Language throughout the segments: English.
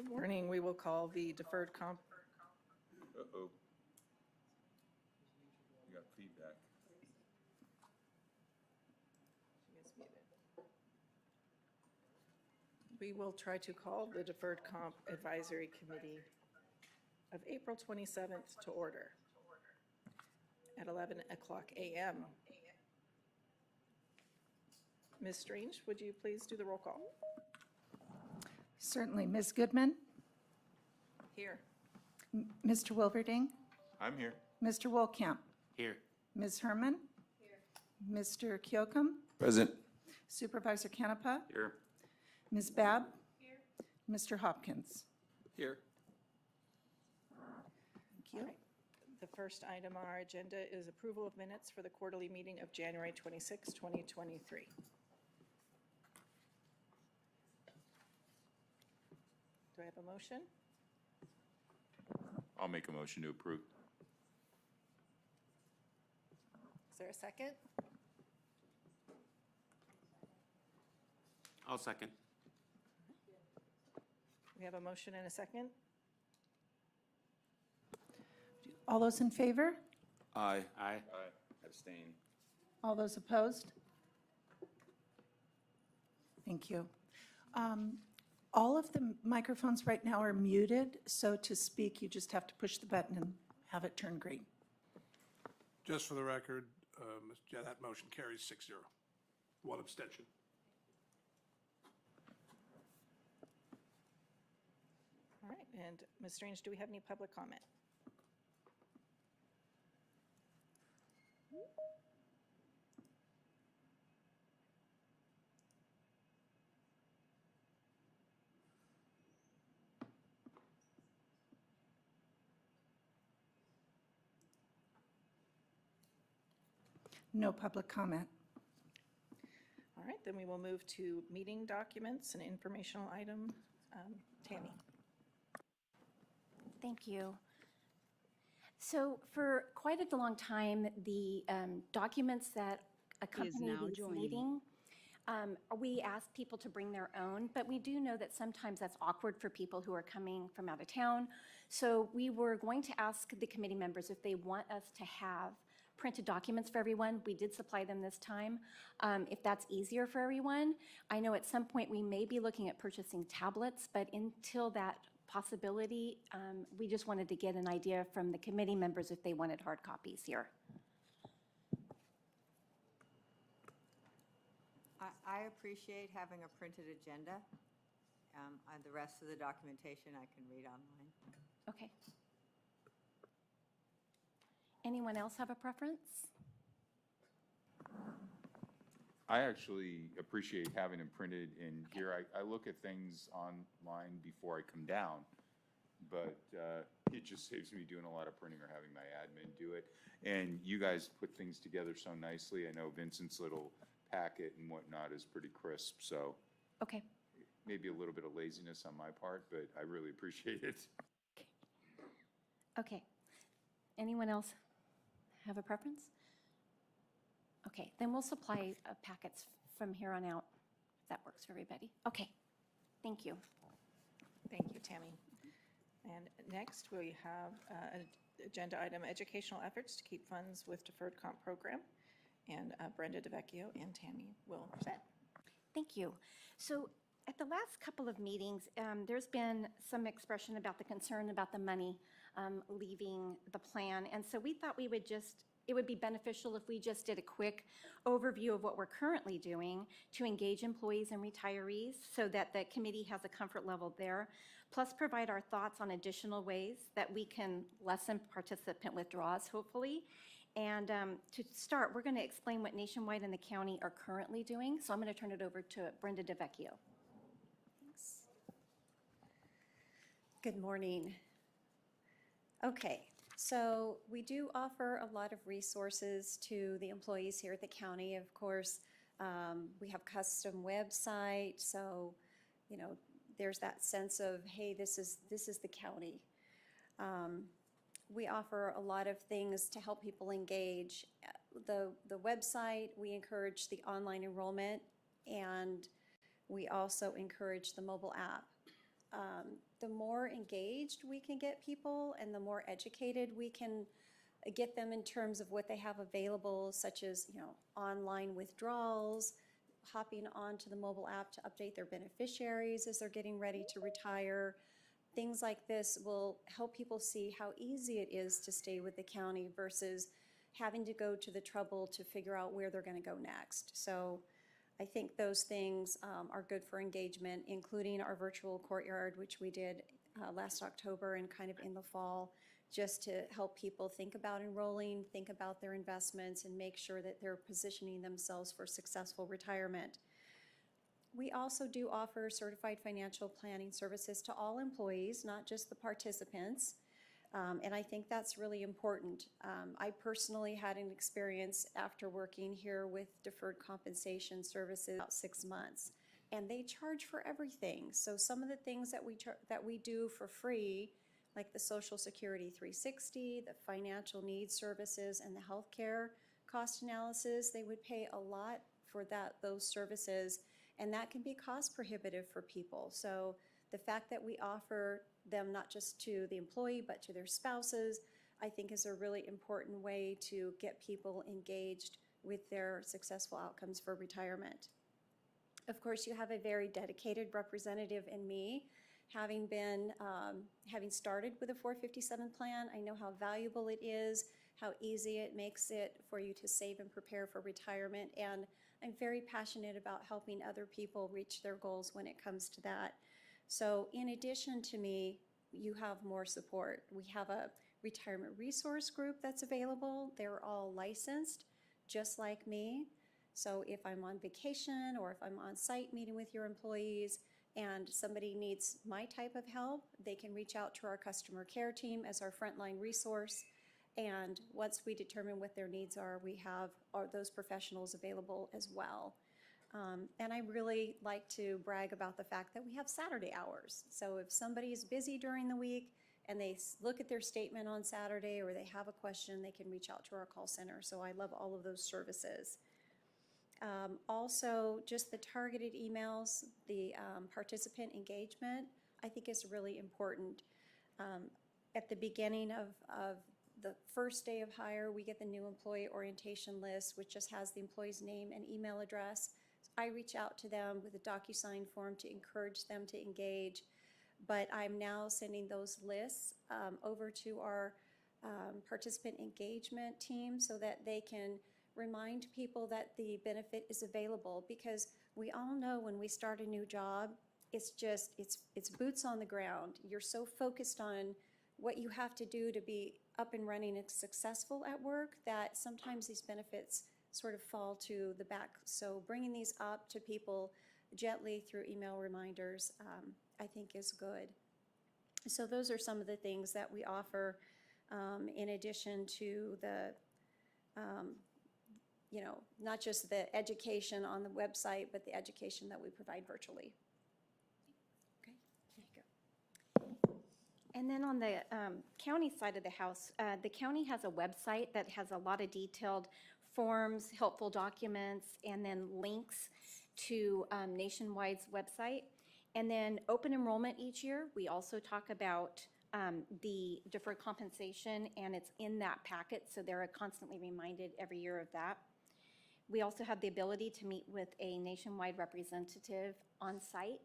Morning, we will call the deferred comp. Uh-oh. You got feedback. We will try to call the Deferred Comp Advisory Committee of April 27th to order. at 11 o'clock a.m. Ms. Strange, would you please do the roll call? Certainly. Ms. Goodman? Here. Mr. Wilverding? I'm here. Mr. Wolkamp? Here. Ms. Herman? Here. Mr. Keokum? Present. Supervisor Canepa? Here. Ms. Babb? Here. Mr. Hopkins? Here. Thank you. The first item on our agenda is approval of minutes for the quarterly meeting of January 26, 2023. Do I have a motion? I'll make a motion to approve. Is there a second? I'll second. We have a motion and a second. All those in favor? Aye. Aye. Aye. Abstain. All those opposed? Thank you. All of the microphones right now are muted, so to speak, you just have to push the button and have it turn green. Just for the record, that motion carries 6-0. One abstention. All right, and Ms. Strange, do we have any public comment? No public comment. All right, then we will move to meeting documents and informational item. Tammy. Thank you. So for quite a long time, the documents that accompany now this joining. meeting, we ask people to bring their own, but we do know that sometimes that's awkward for people who are coming from out of town. So we were going to ask the committee members if they want us to have printed documents for everyone. We did supply them this time. If that's easier for everyone, I know at some point we may be looking at purchasing tablets, but until that possibility, we just wanted to get an idea from the committee members if they wanted hard copies here. I appreciate having a printed agenda. And the rest of the documentation I can read online. Okay. Anyone else have a preference? I actually appreciate having them printed in here. I look at things online before I come down, but it just saves me doing a lot of printing or having my admin do it. And you guys put things together so nicely. I know Vincent's little packet and whatnot is pretty crisp, so Okay. maybe a little bit of laziness on my part, but I really appreciate it. Okay. Anyone else have a preference? Okay, then we'll supply packets from here on out, if that works for everybody. Okay, thank you. Thank you, Tammy. And next, we have an agenda item, educational efforts to keep funds with deferred comp program. And Brenda DeVecchio and Tammy will present. Thank you. So at the last couple of meetings, there's been some expression about the concern about the money leaving the plan. And so we thought it would be beneficial if we just did a quick overview of what we're currently doing to engage employees and retirees so that the committee has a comfort level there, plus provide our thoughts on additional ways that we can lessen participant withdrawals, hopefully. And to start, we're going to explain what Nationwide and the county are currently doing. So I'm going to turn it over to Brenda DeVecchio. Thanks. Good morning. Okay, so we do offer a lot of resources to the employees here at the county. Of course, we have custom website, so there's that sense of, hey, this is the county. We offer a lot of things to help people engage. The website, we encourage the online enrollment, and we also encourage the mobile app. The more engaged we can get people and the more educated we can get them in terms of what they have available, such as online withdrawals, hopping onto the mobile app to update their beneficiaries as they're getting ready to retire. Things like this will help people see how easy it is to stay with the county versus having to go to the trouble to figure out where they're going to go next. So I think those things are good for engagement, including our virtual courtyard, which we did last October and kind of in the fall, just to help people think about enrolling, think about their investments, and make sure that they're positioning themselves for successful retirement. We also do offer certified financial planning services to all employees, not just the participants. And I think that's really important. I personally had an experience after working here with deferred compensation services about 6 months, and they charge for everything. So some of the things that we do for free, like the Social Security 360, the financial needs services, and the healthcare cost analysis, they would pay a lot for those services, and that can be cost prohibitive for people. So the fact that we offer them not just to the employee but to their spouses, I think is a really important way to get people engaged with their successful outcomes for retirement. Of course, you have a very dedicated representative in me. Having started with a 457 plan, I know how valuable it is, how easy it makes it for you to save and prepare for retirement, and I'm very passionate about helping other people reach their goals when it comes to that. So in addition to me, you have more support. We have a retirement resource group that's available. They're all licensed, just like me. So if I'm on vacation or if I'm on site meeting with your employees and somebody needs my type of help, they can reach out to our customer care team as our frontline resource. And once we determine what their needs are, we have those professionals available as well. And I really like to brag about the fact that we have Saturday hours. So if somebody's busy during the week and they look at their statement on Saturday or they have a question, they can reach out to our call center. So I love all of those services. Also, just the targeted emails, the participant engagement, I think is really important. At the beginning of the first day of hire, we get the new employee orientation list, which just has the employee's name and email address. I reach out to them with a DocuSign form to encourage them to engage, but I'm now sending those lists over to our participant engagement team so that they can remind people that the benefit is available, because we all know when we start a new job, it's boots on the ground. You're so focused on what you have to do to be up and running and successful at work that sometimes these benefits sort of fall to the back. So bringing these up to people gently through email reminders, I think is good. So those are some of the things that we offer in addition to the not just the education on the website, but the education that we provide virtually. Okay, there you go. And then on the county side of the house, the county has a website that has a lot of detailed forms, helpful documents, and then links to Nationwide's website. And then open enrollment each year, we also talk about the deferred compensation, and it's in that packet, so they're constantly reminded every year of that. We also have the ability to meet with a Nationwide representative on site.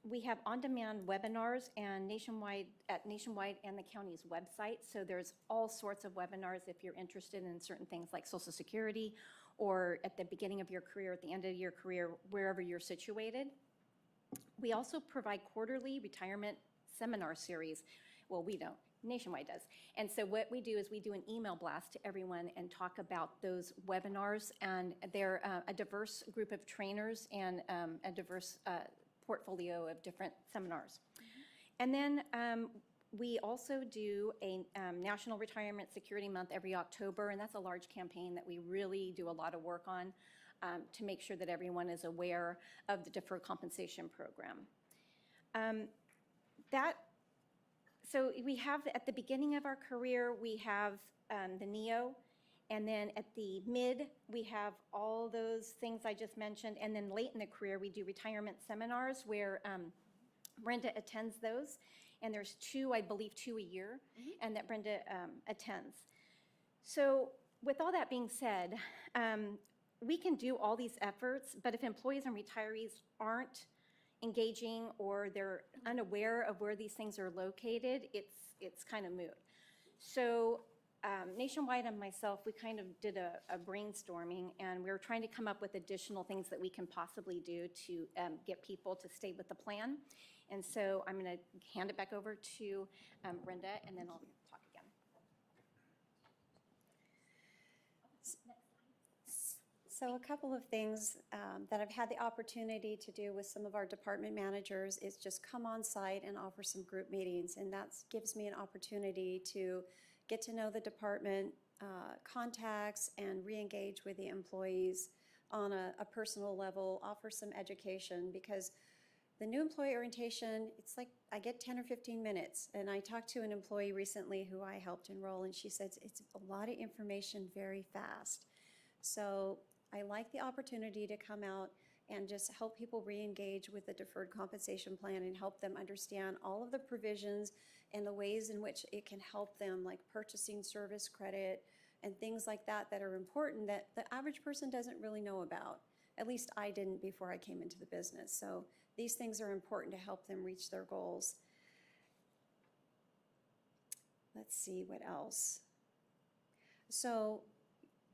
We have on-demand webinars and Nationwide and the county's website. So there's all sorts of webinars if you're interested in certain things like Social Security, or at the beginning of your career, at the end of your career, wherever you're situated. We also provide quarterly retirement seminar series. Well, we don't. Nationwide does. And so what we do is we do an email blast to everyone and talk about those webinars. And they're a diverse group of trainers and a diverse portfolio of different seminars. And then we also do a National Retirement Security Month every October, and that's a large campaign that we really do a lot of work on to make sure that everyone is aware of the deferred compensation program. So we have, at the beginning of our career, we have the NEO, and then at the mid, we have all those things I just mentioned, and then late in the career, we do retirement seminars where Brenda attends those, and there's I believe two a year, and that Brenda attends. So with all that being said, we can do all these efforts, but if employees and retirees aren't engaging or they're unaware of where these things are located, it's kind of moot. So Nationwide and myself, we kind of did a brainstorming, and we were trying to come up with additional things that we can possibly do to get people to stay with the plan. And so I'm going to hand it back over to Brenda, and then I'll talk again. So a couple of things that I've had the opportunity to do with some of our department managers is just come on site and offer some group meetings. And that gives me an opportunity to get to know the department contacts and re-engage with the employees on a personal level, offer some education, because the new employee orientation, it's like I get 10 or 15 minutes. And I talked to an employee recently who I helped enroll, and she said it's a lot of information very fast. So I like the opportunity to come out and just help people re-engage with the deferred compensation plan and help them understand all of the provisions and the ways in which it can help them, like purchasing service credit and things like that that are important that the average person doesn't really know about. At least I didn't before I came into the business. So these things are important to help them reach their goals. Let's see what else. So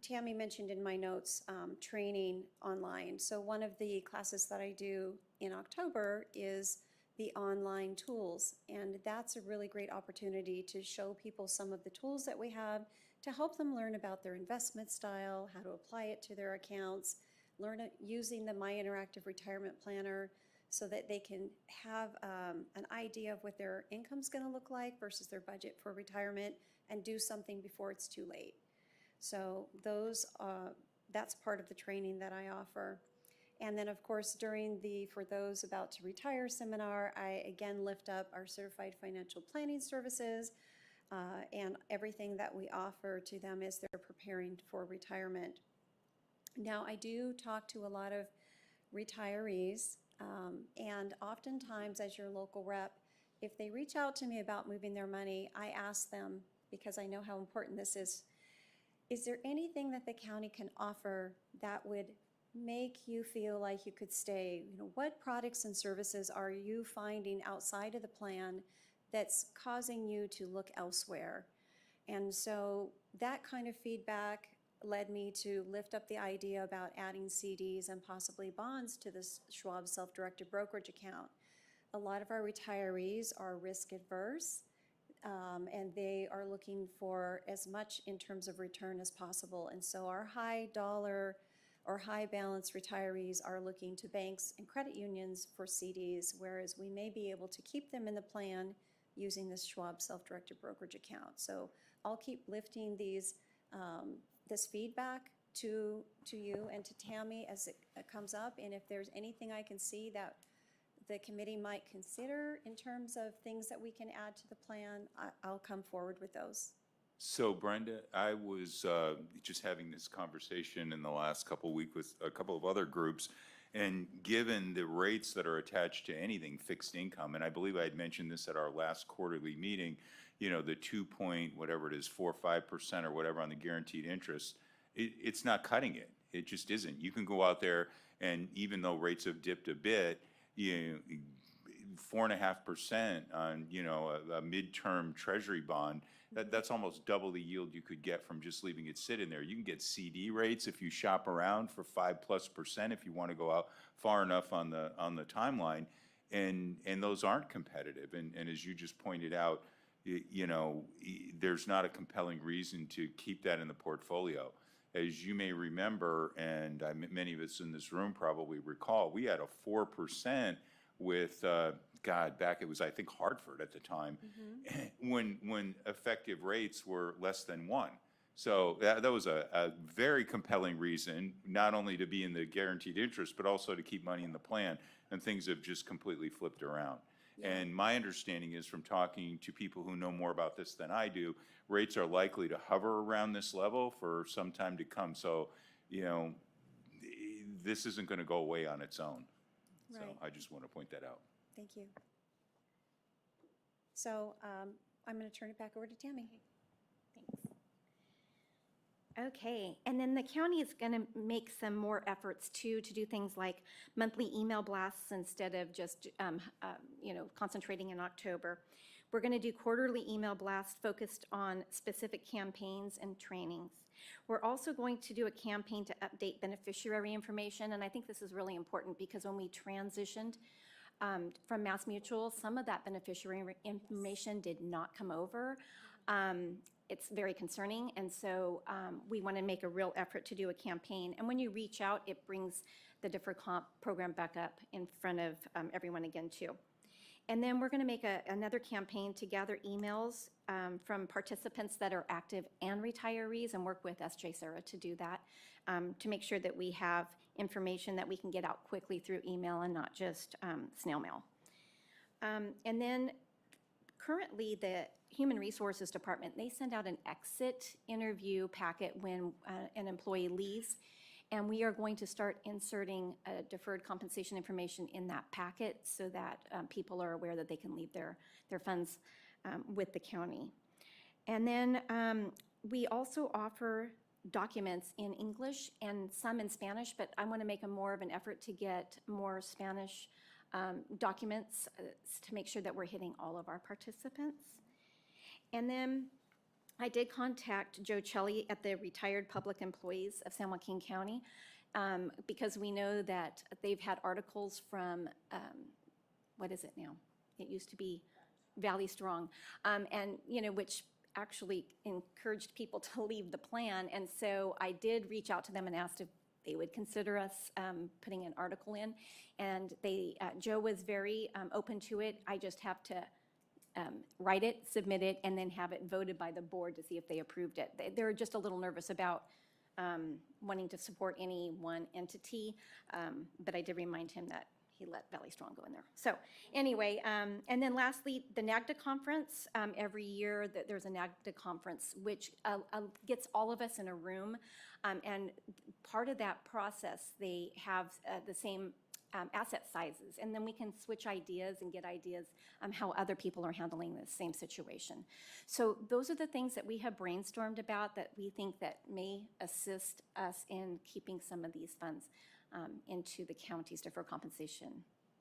Tammy mentioned in my notes training online. So one of the classes that I do in October is the online tools. And that's a really great opportunity to show people some of the tools that we have to help them learn about their investment style, how to apply it to their accounts, learn using the My Interactive Retirement Planner so that they can have an idea of what their income's going to look like versus their budget for retirement and do something before it's too late. So that's part of the training that I offer. And then, of course, during the For Those About to Retire seminar, I again lift up our certified financial planning services and everything that we offer to them as they're preparing for retirement. Now, I do talk to a lot of retirees, and oftentimes as your local rep, if they reach out to me about moving their money, I ask them, because I know how important this is there anything that the county can offer that would make you feel like you could stay? You know, what products and services are you finding outside of the plan that's causing you to look elsewhere? And so that kind of feedback led me to lift up the idea about adding CDs and possibly bonds to this Schwab self-directed brokerage account. A lot of our retirees are risk adverse. And they are looking for as much in terms of return as possible. And so our high dollar or high balance retirees are looking to banks and credit unions for CDs, whereas we may be able to keep them in the plan using this Schwab self-directed brokerage account. So I'll keep lifting these, this feedback to you and to Tammy as it comes up. And if there's anything I can see that the committee might consider in terms of things that we can add to the plan, I'll come forward with those. So Brenda, I was just having this conversation in the last couple of weeks with a couple of other groups, and given the rates that are attached to anything fixed income, and I believe I had mentioned this at our last quarterly meeting, you know, the 2 point, whatever it is, 4 or 5% or whatever on the guaranteed interest, it's not cutting it. It just isn't. You can go out there, and even though rates have dipped a bit, 4.5% on, you know, a midterm treasury bond, that's almost double the yield you could get from just leaving it sit in there. You can get CD rates if you shop around for 5+% if you want to go out far enough on the timeline, and those aren't competitive. And as you just pointed out, you know, there's not a compelling reason to keep that in the portfolio. As you may remember, and many of us in this room probably recall, we had a 4% with, back it was, I think, Hartford at the time, when effective rates were less than 1. So that was a very compelling reason, not only to be in the guaranteed interest, but also to keep money in the plan, and things have just completely flipped around. And my understanding is, from talking to people who know more about this than I do, rates are likely to hover around this level for some time to come. So, you know, this isn't going to go away on its own. Right. So I just want to point that out. Thank you. So I'm going to turn it back over to Tammy. Thanks. Okay, and then the county is going to make some more efforts too to do things like monthly email blasts instead of just, you know, concentrating in October. We're going to do quarterly email blasts focused on specific campaigns and trainings. We're also going to do a campaign to update beneficiary information, and I think this is really important because when we transitioned from Mass Mutual, some of that beneficiary information did not come over. It's very concerning, and so we want to make a real effort to do a campaign. And when you reach out, it brings the Deferred Comp program back up in front of everyone again, too. And then we're going to make another campaign to gather emails from participants that are active and retirees and work with SJ Sarah to do that, to make sure that we have information that we can get out quickly through email and not just snail mail. And then currently the Human Resources Department, they send out an exit interview packet when an employee leaves. And we are going to start inserting deferred compensation information in that packet so that people are aware that they can leave their funds with the county. And then we also offer documents in English and some in Spanish, but I want to make more of an effort to get more Spanish documents to make sure that we're hitting all of our participants. And then I did contact Joe Celli at the Retired Public Employees of San Joaquin County because we know that they've had articles from, what is it now? It used to be Valley Strong, and, you know, which actually encouraged people to leave the plan. And so I did reach out to them and asked if they would consider us putting an article in. And Joe was very open to it. I just have to write it, submit it, and then have it voted by the board to see if they approved it. They're just a little nervous about wanting to support any one entity, but I did remind him that he let Valley Strong go in there. So anyway, and then lastly, the NAGDA conference. Every year there's a NAGDA conference, which gets all of us in a room, and part of that process, they have the same asset sizes, and then we can switch ideas and get ideas how other people are handling the same situation. So those are the things that we have brainstormed about that we think that may assist us in keeping some of these funds into the county's deferred compensation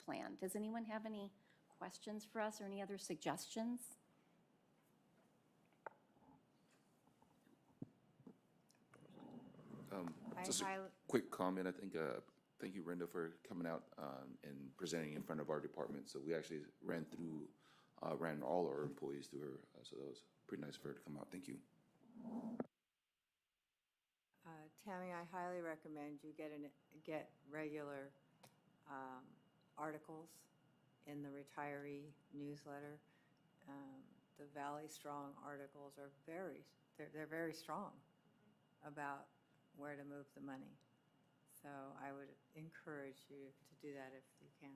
plan. Does anyone have any questions for us or any other suggestions? Just a quick comment. I think, thank you, Brenda, for coming out and presenting in front of our department. So we actually ran all our employees through her. So that was pretty nice for her to come out. Thank you. Tammy, I highly recommend you get regular articles in the retiree newsletter. The Valley Strong articles are they're very strong about where to move the money. So I would encourage you to do that if you can.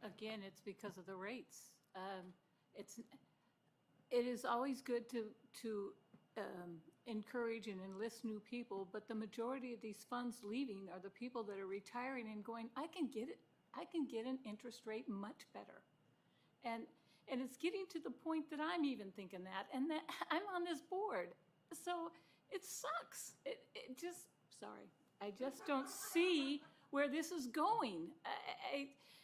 Again, it's because of the rates. It is always good to encourage and enlist new people, but the majority of these funds leaving are the people that are retiring and going, I can get an interest rate much better. And it's getting to the point that I'm even thinking that, and that I'm on this board. So it sucks. Sorry, I just don't see where this is going.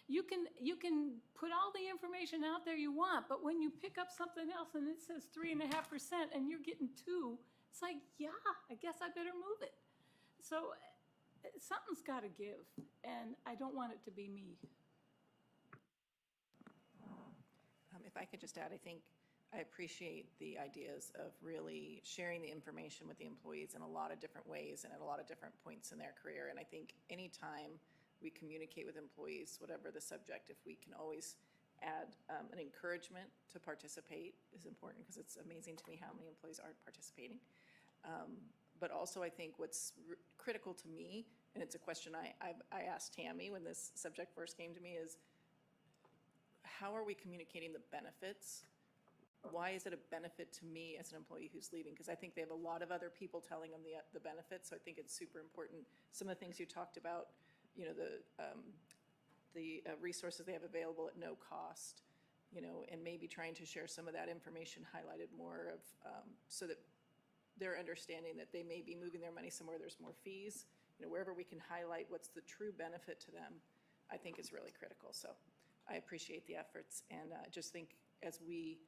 You can put all the information out there you want, but when you pick up something else and it says 3.5% and you're getting 2%, it's like, yeah, I guess I better move it. So something's got to give, and I don't want it to be me. If I could just add, I appreciate the ideas of really sharing the information with the employees in a lot of different ways and at a lot of different points in their career. And I think anytime we communicate with employees, whatever the subject, if we can always add an encouragement to participate is important, because it's amazing to me how many employees aren't participating. But also I think what's critical to me, and it's a question I asked Tammy when this subject first came to me, is how are we communicating the benefits? Why is it a benefit to me as an employee who's leaving? Because I think they have a lot of other people telling them the benefits, so I think it's super important. Some of the things you talked about, you know, the resources they have available at no cost, you know, and maybe trying to share some of that information highlighted more of, so that they're understanding that they may be moving their money somewhere there's more fees, you know, wherever we can highlight what's the true benefit to them, I think is really critical. So I appreciate the efforts, and just think as we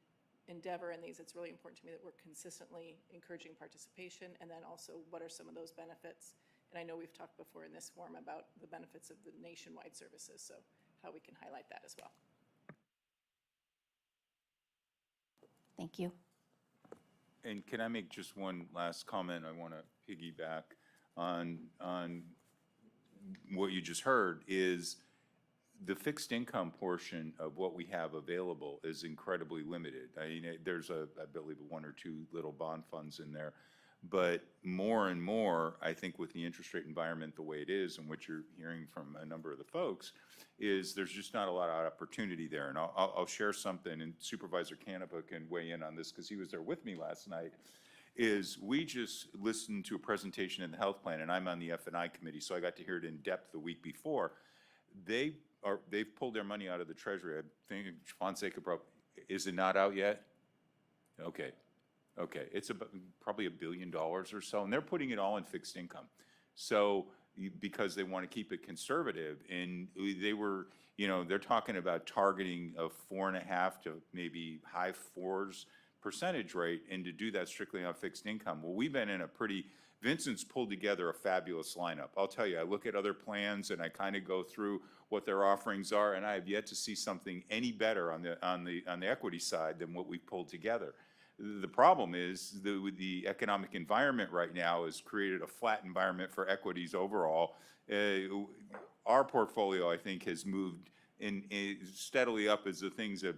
endeavor in these, it's really important to me that we're consistently encouraging participation, and then also what are some of those benefits. And I know we've talked before in this forum about the benefits of the nationwide services, so how we can highlight that as well. Thank you. And can I make just one last comment? I want to piggyback on what you just heard is the fixed income portion of what we have available is incredibly limited. I mean, there's I believe, one or two little bond funds in there. But more and more, I think with the interest rate environment the way it is, and what you're hearing from a number of the folks, is there's just not a lot of opportunity there. And I'll share something, and Supervisor Canepa can weigh in on this because he was there with me last night, is we just listened to a presentation in the health plan, and I'm on the F&I committee, so I got to hear it in depth the week before. They've pulled their money out of the treasury. I think Fonseca is it not out yet? Okay. It's about probably $1 billion or so, and they're putting it all in fixed income. So because they want to keep it conservative, and they were, they're talking about targeting a 4.5 to maybe high 4s percentage rate, and to do that strictly on fixed income. Well, we've been in a Vincent's pulled together a fabulous lineup. I'll tell you, I look at other plans and I kind of go through what their offerings are, and I have yet to see something any better on the equity side than what we've pulled together. The problem is the economic environment right now has created a flat environment for equities overall. Our portfolio, I think, has moved steadily up as the things have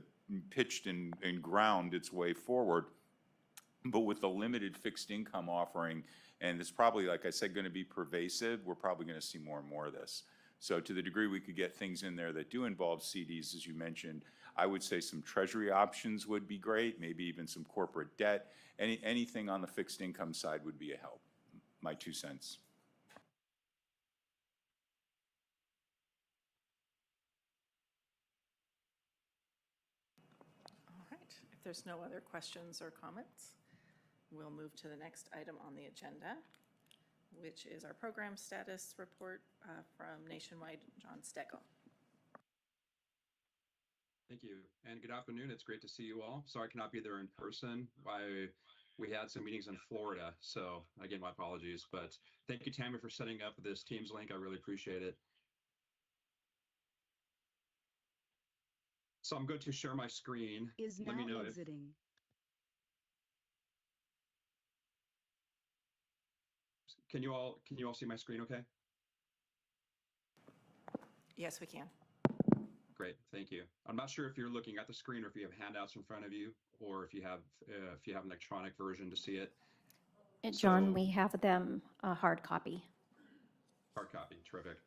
pitched and ground its way forward. But with the limited fixed income offering, and it's probably, like I said, going to be pervasive, we're probably going to see more and more of this. So to the degree we could get things in there that do involve CDs, as you mentioned, I would say some treasury options would be great, maybe even some corporate debt. Anything on the fixed income side would be a help. My 2 cents. All right, if there's no other questions or comments, we'll move to the next item on the agenda, which is our program status report from Nationwide, John Stegel. Thank you, and good afternoon. It's great to see you all. Sorry I cannot be there in person. We had some meetings in Florida, so again, my apologies. But thank you, Tammy, for setting up this Teams link. I really appreciate it. So I'm going to share my screen. Is now Let me know exiting. Can you all see my screen okay? Yes, we can. Great, thank you. I'm not sure if you're looking at the screen or if you have handouts in front of you, or if you have an electronic version to see it. John, we have them a hard copy. Hard copy, terrific.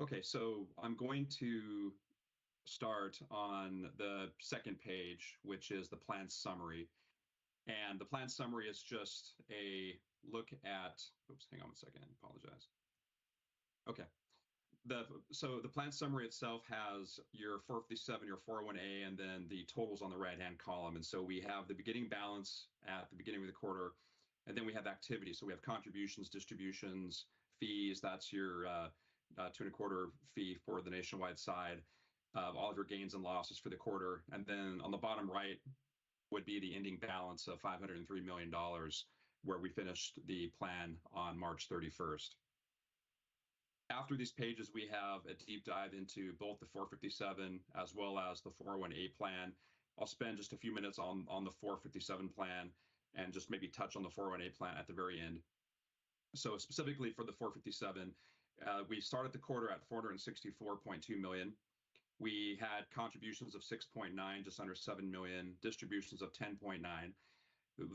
Okay, so I'm going to start on the second page, which is the plan summary. And the plan summary is just a look at, oops, hang on 1 second, apologize. Okay. So the plan summary itself has your 457, your 401A, and then the totals on the right-hand column. And so we have the beginning balance at the beginning of the quarter, and then we have activity. So we have contributions, distributions, fees. That's your 2.25 fee for the nationwide side, all of your gains and losses for the quarter. And then on the bottom right would be the ending balance of $503 million, where we finished the plan on March 31st. After these pages, we have a deep dive into both the 457 as well as the 401A plan. I'll spend just a few minutes on the 457 plan and just maybe touch on the 401A plan at the very end. So specifically for the 457, we started the quarter at $464.2 million. We had contributions of 6.9, just under 7 million, distributions of 10.9.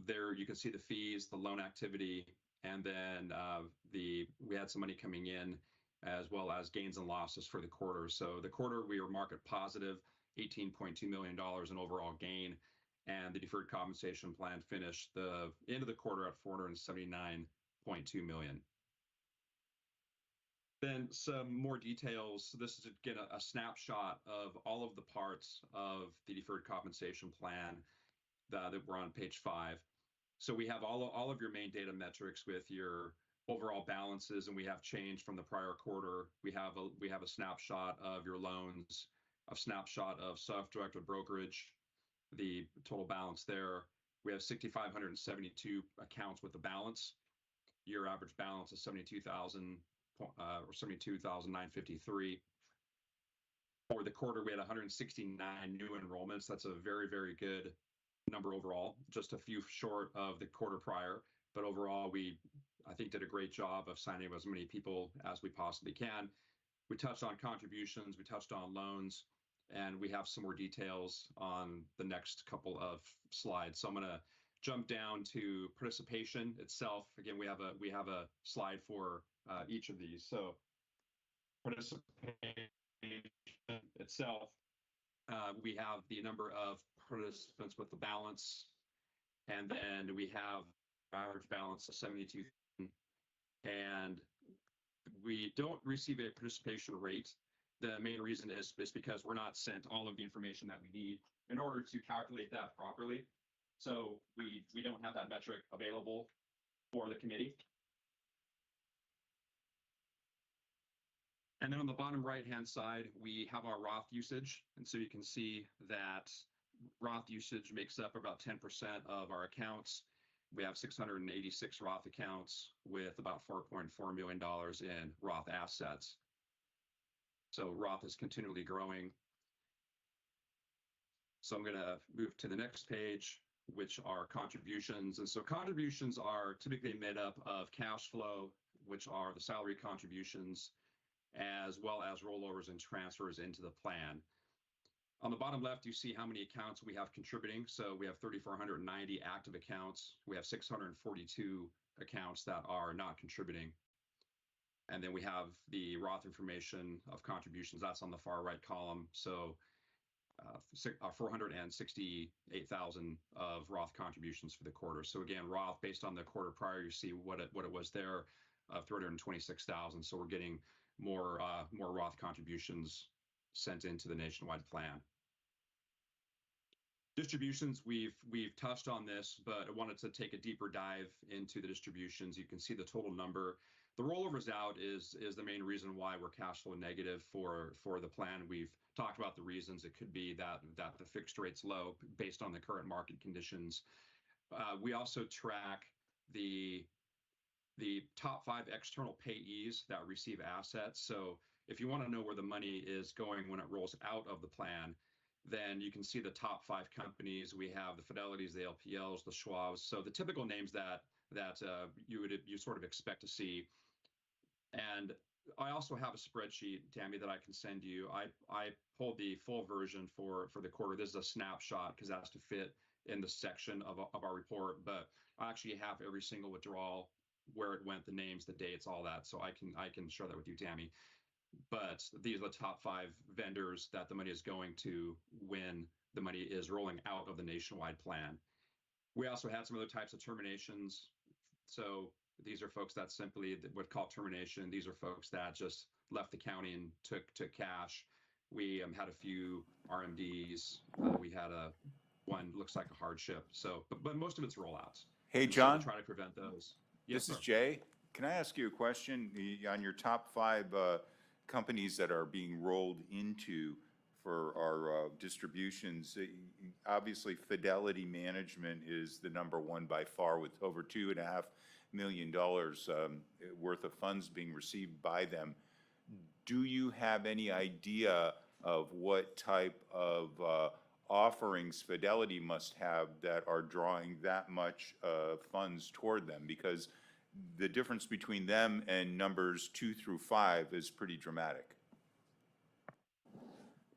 There you can see the fees, the loan activity, and then we had some money coming in, as well as gains and losses for the quarter. So the quarter we were market positive, $18.2 million in overall gain, and the deferred compensation plan finished the end of the quarter at $479.2 million. Then some more details. This is again a snapshot of all of the parts of the deferred compensation plan that were on page 5. So we have all of your main data metrics with your overall balances, and we have changed from the prior quarter. We have a snapshot of your loans, a snapshot of self-directed brokerage, the total balance there. We have 6,572 accounts with a balance. Year average balance is 72,000 or 72,953. For the quarter, we had 169 new enrollments. That's a very, very good number overall, just a few short of the quarter prior. But overall, we, I think, did a great job of signing as many people as we possibly can. We touched on contributions, we touched on loans, and we have some more details on the next couple of slides. So I'm going to jump down to participation itself. Again, we have a slide for each of these. So participation itself, we have the number of participants with the balance, and then we have average balance of 72, and we don't receive a participation rate. The main reason is because we're not sent all of the information that we need in order to calculate that properly. So we don't have that metric available for the committee. And then on the bottom right-hand side, we have our Roth usage. And so you can see that Roth usage makes up about 10% of our accounts. We have 686 Roth accounts with about $4.4 million in Roth assets. So Roth is continually growing. So I'm going to move to the next page, which are contributions. And so contributions are typically made up of cash flow, which are the salary contributions, as well as rollovers and transfers into the plan. On the bottom left, you see how many accounts we have contributing. So we have 3,490 active accounts. We have 642 accounts that are not contributing. And then we have the Roth information of contributions. That's on the far right column. So 468,000 of Roth contributions for the quarter. So again, Roth, based on the quarter prior, you see what it was there of 326,000. So we're getting more Roth contributions sent into the nationwide plan. Distributions, we've touched on this, but I wanted to take a deeper dive into the distributions. You can see the total number. The rollovers out is the main reason why we're cash flow negative for the plan. We've talked about the reasons. It could be that the fixed rate's low based on the current market conditions. We also track the top 5 external payees that receive assets. So if you want to know where the money is going when it rolls out of the plan, then you can see the top 5 companies. We have the Fidelities, the LPLs, the Schwabs. So the typical names that you sort of expect to see. And I also have a spreadsheet, Tammy, that I can send you. I pulled the full version for the quarter. This is a snapshot because that has to fit in the section of our report. But I actually have every single withdrawal, where it went, the names, the dates, all that. So I can share that with you, Tammy. But these are the top 5 vendors that the money is going to when the money is rolling out of the nationwide plan. We also had some other types of terminations. So these are folks that simply would call termination. These are folks that just left the county and took cash. We had a few RMDs. We had one looks like a hardship. So, but most of it's rollouts. Hey, And so John. to try to prevent those. Yes, This is sir. Jay. Can I ask you a question? On your top 5 companies that are being rolled into for our distributions, obviously Fidelity Management is the number 1 by far, with over $2.5 million worth of funds being received by them. Do you have any idea of what type of offerings Fidelity must have that are drawing that much funds toward them? Because the difference between them and numbers 2 through 5 is pretty dramatic.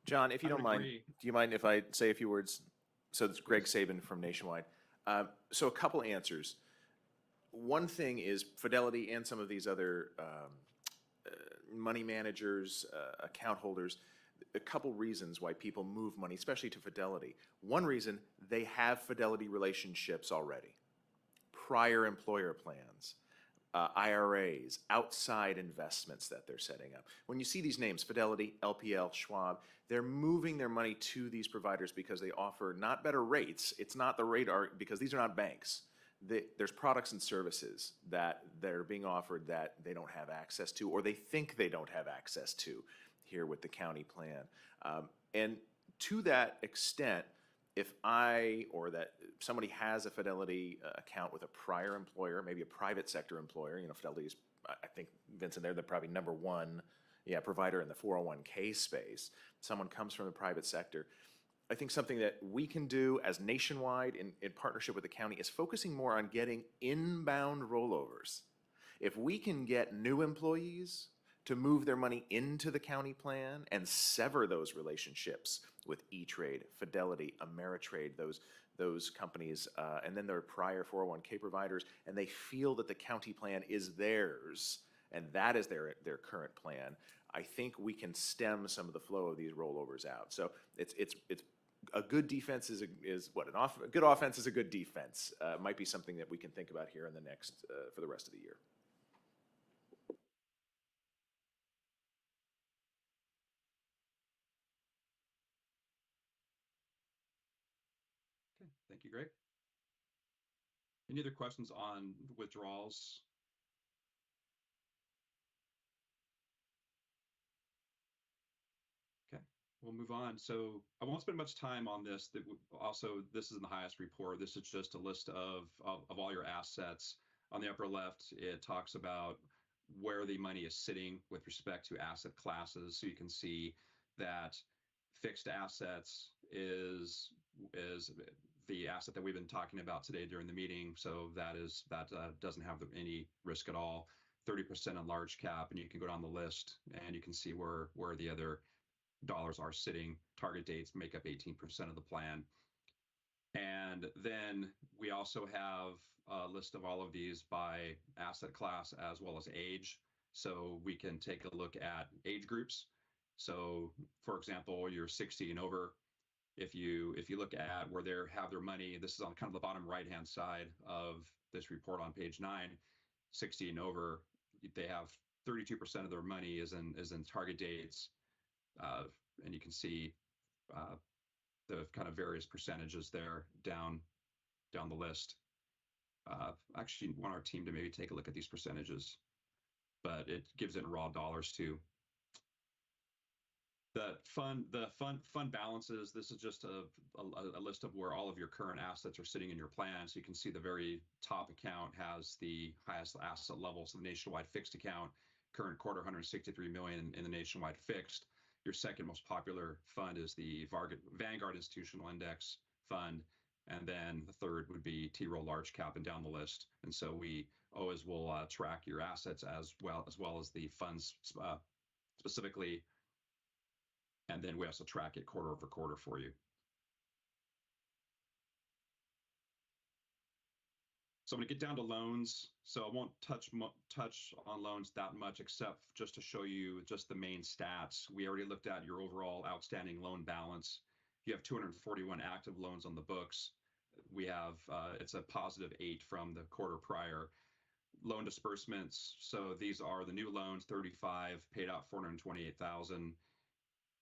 John, if you I don't would mind, agree. do you mind if I say a few words? So it's Greg Sabin from Nationwide. So a couple answers. One thing is Fidelity and some of these other money managers, account holders, a couple reasons why people move money, especially to Fidelity. One reason, they have Fidelity relationships already. Prior employer plans, IRAs, outside investments that they're setting up. When you see these names, Fidelity, LPL, Schwab, they're moving their money to these providers because they offer not better rates. It's not the rate, because these are not banks. there's products and services that are being offered that they don't have access to, or they think they don't have access to here with the county plan. And to that extent, if I, or that somebody has a Fidelity account with a prior employer, maybe a private sector employer, Fidelity is, I think, Vincent, they're the probably number one, provider in the 401k space. Someone comes from the private sector. I think something that we can do as Nationwide in partnership with the county is focusing more on getting inbound rollovers. If we can get new employees to move their money into the county plan and sever those relationships with E-Trade, Fidelity, Ameritrade, those companies, and then their prior 401k providers, and they feel that the county plan is theirs, and that is their current plan, I think we can stem some of the flow of these rollovers out. So it's a good defense is what a good offense is a good defense. Might be something that we can think about here in the next for the rest of the year. Okay, thank you, Greg. Any other questions on withdrawals? Okay, we'll move on. So I won't spend much time on this. Also, this isn't the highest report. This is just a list of all your assets. On the upper left, it talks about where the money is sitting with respect to asset classes. So you can see that fixed assets is the asset that we've been talking about today during the meeting. So that doesn't have any risk at all. 30% on large cap, and you can go down the list and you can see where the other dollars are sitting. Target dates make up 18% of the plan. And then we also have a list of all of these by asset class as well as age. So we can take a look at age groups. So for example, you're 60 and over. If you look at where they have their money, this is on kind of the bottom right-hand side of this report on page 9, 60 and over, they have 32% of their money is in target dates. And you can see the kind of various percentages there down the list. Actually want our team to maybe take a look at these percentages, but it gives it in raw dollars too. The fund balances, this is just a list of where all of your current assets are sitting in your plan. So you can see the very top account has the highest asset level. So the Nationwide fixed account, current quarter 163 million in the Nationwide fixed. Your second most popular fund is the Vanguard Institutional Index Fund. And then the third would be T-Roll Large Cap and down the list. And so we always will track your assets as well as the funds specifically. And then we also track it quarter over quarter for you. So I'm going to get down to loans. So I won't touch on loans that much, except just to show you just the main stats. We already looked at your overall outstanding loan balance. You have 241 active loans on the books. We have, it's a positive 8 from the quarter prior. Loan disbursements, so these are the new loans, 35, paid out 428,000.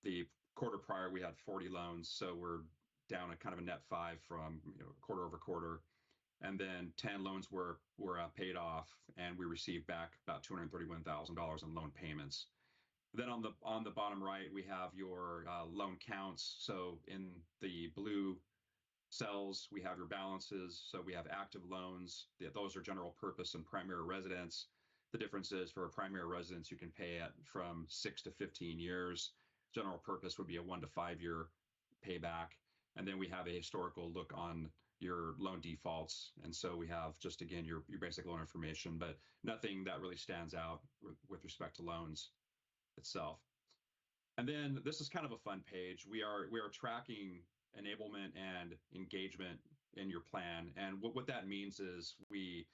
The quarter prior, we had 40 loans, so we're down a kind of a net 5 from quarter over quarter. And then 10 loans were paid off, and we received back about $231,000 in loan payments. Then on the bottom right, we have your loan counts. So in the blue cells, we have your balances. So we have active loans. Those are general purpose and primary residence. The difference is for a primary residence, you can pay at from 6 to 15 years. General purpose would be a 1 to 5 year payback. And then we have a historical look on your loan defaults. And so we have just, again, your basic loan information, but nothing that really stands out with respect to loans itself. And then this is kind of a fun page. We are tracking enablement and engagement in your plan. And what that means is we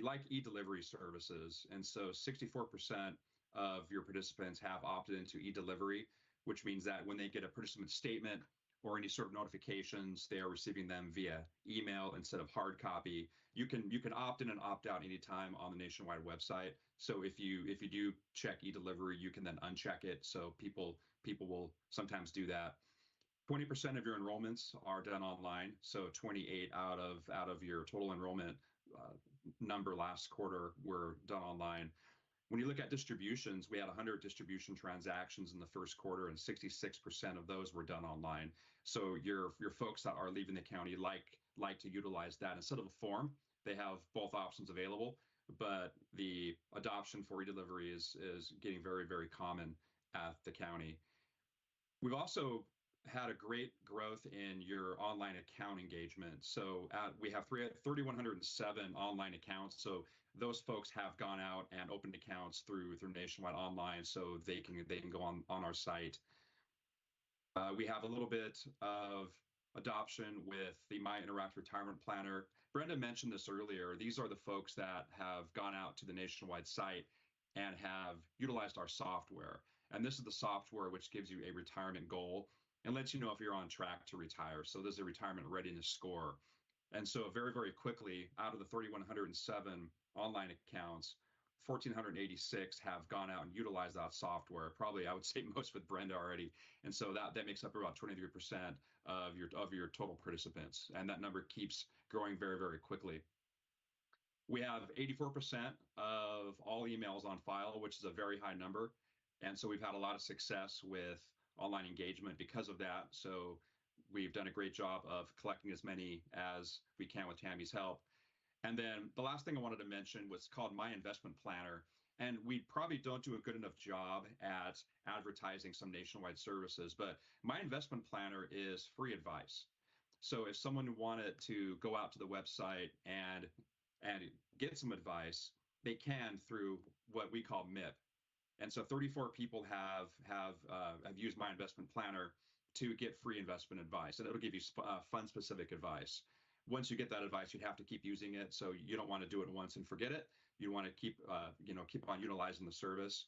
like e-delivery services. And so 64% of your participants have opted into e-delivery, which means that when they get a participant statement or any sort of notifications, they are receiving them via email instead of hard copy. You can opt in and opt out anytime on the Nationwide website. So if you do check e-delivery, you can then uncheck it. So people will sometimes do that. 20% of your enrollments are done online. So 28 out of your total enrollment number last quarter were done online. When you look at distributions, we had 100 distribution transactions in the first quarter, and 66% of those were done online. So your folks that are leaving the county like to utilize that. Instead of a form, they have both options available, but the adoption for e-delivery is getting very, very common at the county. We've also had a great growth in your online account engagement. So we have 3,107 online accounts. So those folks have gone out and opened accounts through Nationwide Online, so they can go on our site. We have a little bit of adoption with the My Interact Retirement Planner. Brenda mentioned this earlier. These are the folks that have gone out to the Nationwide site and have utilized our software. And this is the software which gives you a retirement goal and lets you know if you're on track to retire. So there's a retirement readiness score. And so very, very quickly, out of the 3,107 online accounts, 1,486 have gone out and utilized that software. Probably, I would say most with Brenda already. And so that makes up about 23% of your total participants. And that number keeps growing very, very quickly. We have 84% of all emails on file, which is a very high number. And so we've had a lot of success with online engagement because of that. So we've done a great job of collecting as many as we can with Tammy's help. And then the last thing I wanted to mention was called My Investment Planner. And we probably don't do a good enough job at advertising some Nationwide services, but My Investment Planner is free advice. So if someone wanted to go out to the website and get some advice, they can through what we call MIP. And so 34 people have used My Investment Planner to get free investment advice, and it'll give you fund-specific advice. Once you get that advice, you'd have to keep using it. So you don't want to do it once and forget it. You want to keep on utilizing the service.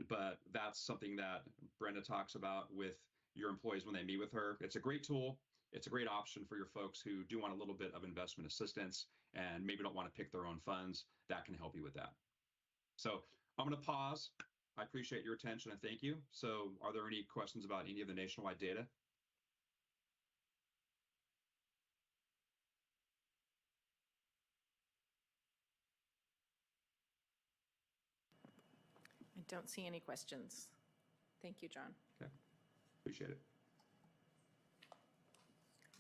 But that's something that Brenda talks about with your employees when they meet with her. It's a great tool. It's a great option for your folks who do want a little bit of investment assistance and maybe don't want to pick their own funds. That can help you with that. So I'm going to pause. I appreciate your attention and thank you. So are there any questions about any of the Nationwide data? I don't see any questions. Thank you, John. Okay, appreciate it.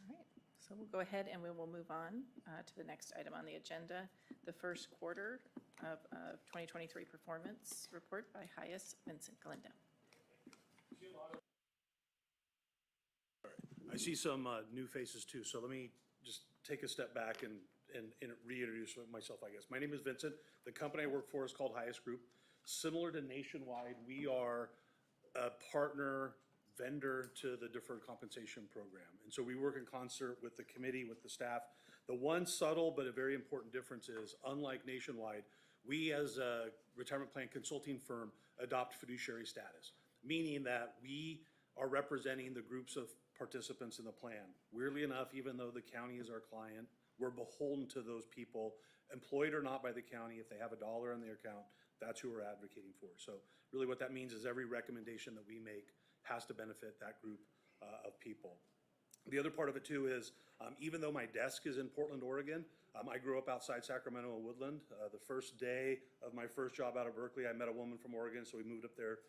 All right, so we'll go ahead and we will move on to the next item on the agenda, the first quarter of 2023 performance report by Highest Vincent Galindo. I see some new faces too, so let me just take a step back and reintroduce myself, I guess. My name is Vincent. The company I work for is called Highest Group. Similar to Nationwide, we are a partner vendor to the Deferred Compensation Program. And so we work in concert with the committee, with the staff. The one subtle but a very important difference is, unlike Nationwide, we as a retirement plan consulting firm adopt fiduciary status, meaning that we are representing the groups of participants in the plan. Weirdly enough, even though the county is our client, we're beholden to those people, employed or not by the county. If they have $1 in their account, that's who we're advocating for. So really what that means is every recommendation that we make has to benefit that group of people. The other part of it too is, even though my desk is in Portland, Oregon, I grew up outside Sacramento and Woodland. The first day of my first job out of Berkeley, I met a woman from Oregon, so we moved up there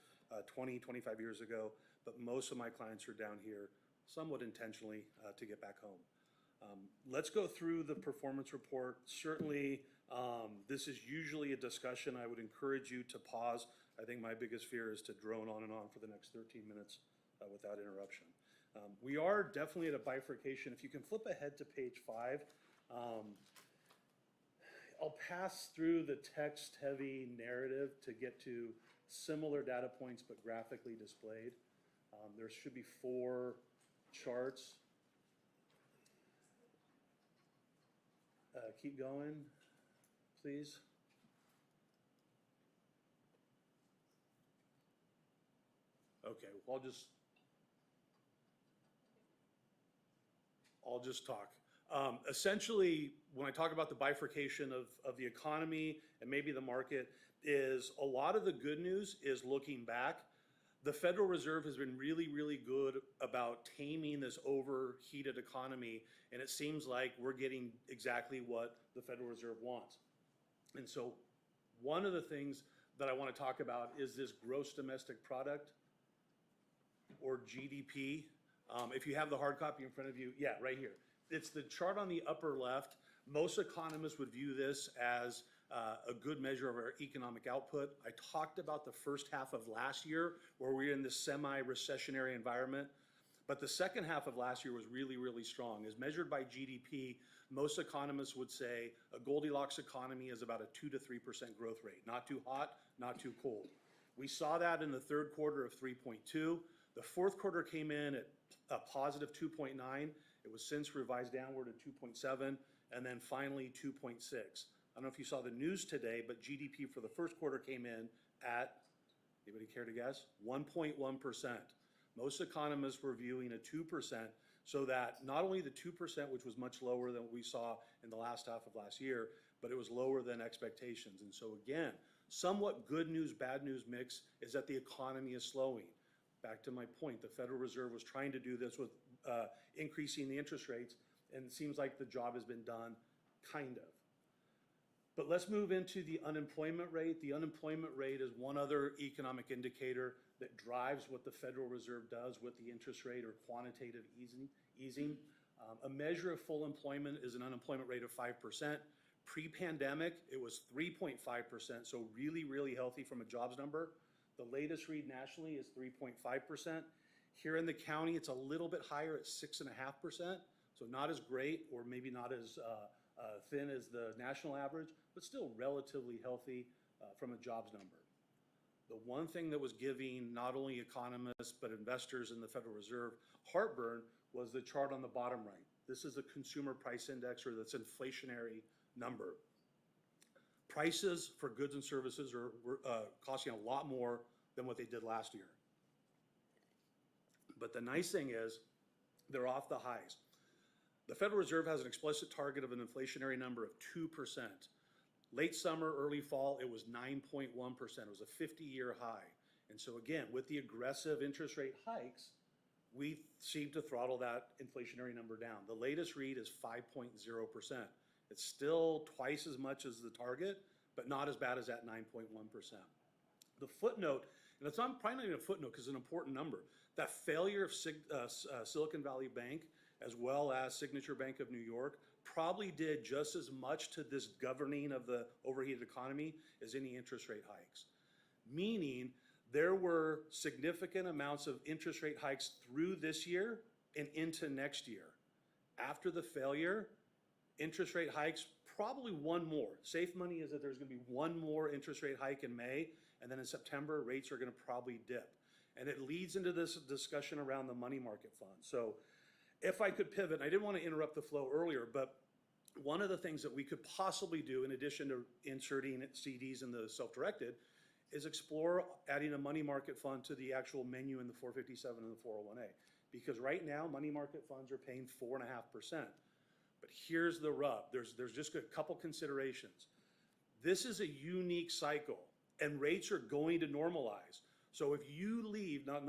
25 years ago. But most of my clients are down here somewhat intentionally to get back home. Let's go through the performance report. Certainly, this is usually a discussion. I would encourage you to pause. I think my biggest fear is to drone on and on for the next 13 minutes without interruption. We are definitely at a bifurcation. If you can flip ahead to page 5, I'll pass through the text-heavy narrative to get to similar data points but graphically displayed. There should be 4 charts. Keep going, please. Okay, well, I'll just talk. Essentially, when I talk about the bifurcation of the economy and maybe the market, is a lot of the good news is looking back. The Federal Reserve has been really, really good about taming this overheated economy, and it seems like we're getting exactly what the Federal Reserve wants. And so one of the things that I want to talk about is this gross domestic product, or GDP. If you have the hard copy in front of you, yeah, right here. It's the chart on the upper left. Most economists would view this as a good measure of our economic output. I talked about the first half of last year where we were in this semi-recessionary environment, but the second half of last year was really, really strong. As measured by GDP, most economists would say a Goldilocks economy is about a 2 to 3% growth rate. Not too hot, not too cold. We saw that in the third quarter of 3.2. The fourth quarter came in at a positive 2.9. It was since revised downward to 2.7, and then finally 2.6. I don't know if you saw the news today, but GDP for the first quarter came in at, anybody care to guess? 1.1%. Most economists were viewing a 2%, so that not only the 2%, which was much lower than what we saw in the last half of last year, but it was lower than expectations. And so again, somewhat good news, bad news mix is that the economy is slowing. Back to my point, the Federal Reserve was trying to do this with increasing the interest rates, and it seems like the job has been done, kind of. But let's move into the unemployment rate. The unemployment rate is one other economic indicator that drives what the Federal Reserve does with the interest rate or quantitative easing. A measure of full employment is an unemployment rate of 5%. Pre-pandemic, it was 3.5%, so really, really healthy from a jobs number. The latest read nationally is 3.5%. Here in the county, it's a little bit higher at 6.5%, so not as great, or maybe not as thin as the national average, but still relatively healthy from a jobs number. The one thing that was giving not only economists but investors in the Federal Reserve heartburn was the chart on the bottom right. This is a consumer price index, or that's inflationary number. Prices for goods and services are costing a lot more than what they did last year. But the nice thing is they're off the highs. The Federal Reserve has an explicit target of an inflationary number of 2%. Late summer, early fall, it was 9.1%. It was a 50-year high. And so again, with the aggressive interest rate hikes, we seem to throttle that inflationary number down. The latest read is 5.0%. It's still twice as much as the target, but not as bad as that 9.1%. The footnote, and it's probably not even a footnote because it's an important number, that failure of Silicon Valley Bank as well as Signature Bank of New York probably did just as much to this governing of the overheated economy as any interest rate hikes. Meaning there were significant amounts of interest rate hikes through this year and into next year. After the failure, interest rate hikes, probably one more. Safe money is that there's going to be one more interest rate hike in May, and then in September, rates are going to probably dip. And it leads into this discussion around the money market fund. So if I could pivot, I didn't want to interrupt the flow earlier, but one of the things that we could possibly do in addition to inserting CDs in the self-directed is explore adding a money market fund to the actual menu in the 457 and the 401A. Because right now, money market funds are paying 4.5%. But here's the rub. There's just a couple considerations. This is a unique cycle, and rates are going to normalize. So if you leave, not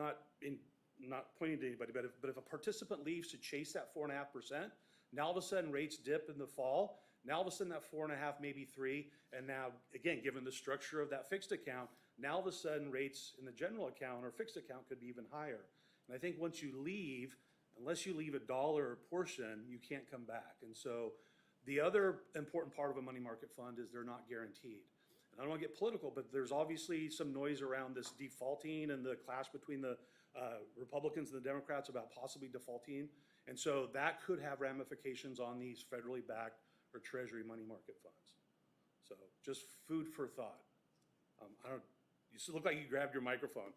pointing to anybody, but if a participant leaves to chase that 4.5%, now all of a sudden rates dip in the fall. Now all of a sudden that 4.5, maybe 3, and now again, given the structure of that fixed account, now all of a sudden rates in the general account or fixed account could be even higher. And I think once you leave, unless you leave $1 a portion, you can't come back. And so the other important part of a money market fund is they're not guaranteed. And I don't want to get political, but there's obviously some noise around this defaulting and the clash between the Republicans and the Democrats about possibly defaulting. And so that could have ramifications on these federally backed or Treasury money market funds. So just food for thought. You look like you grabbed your microphone.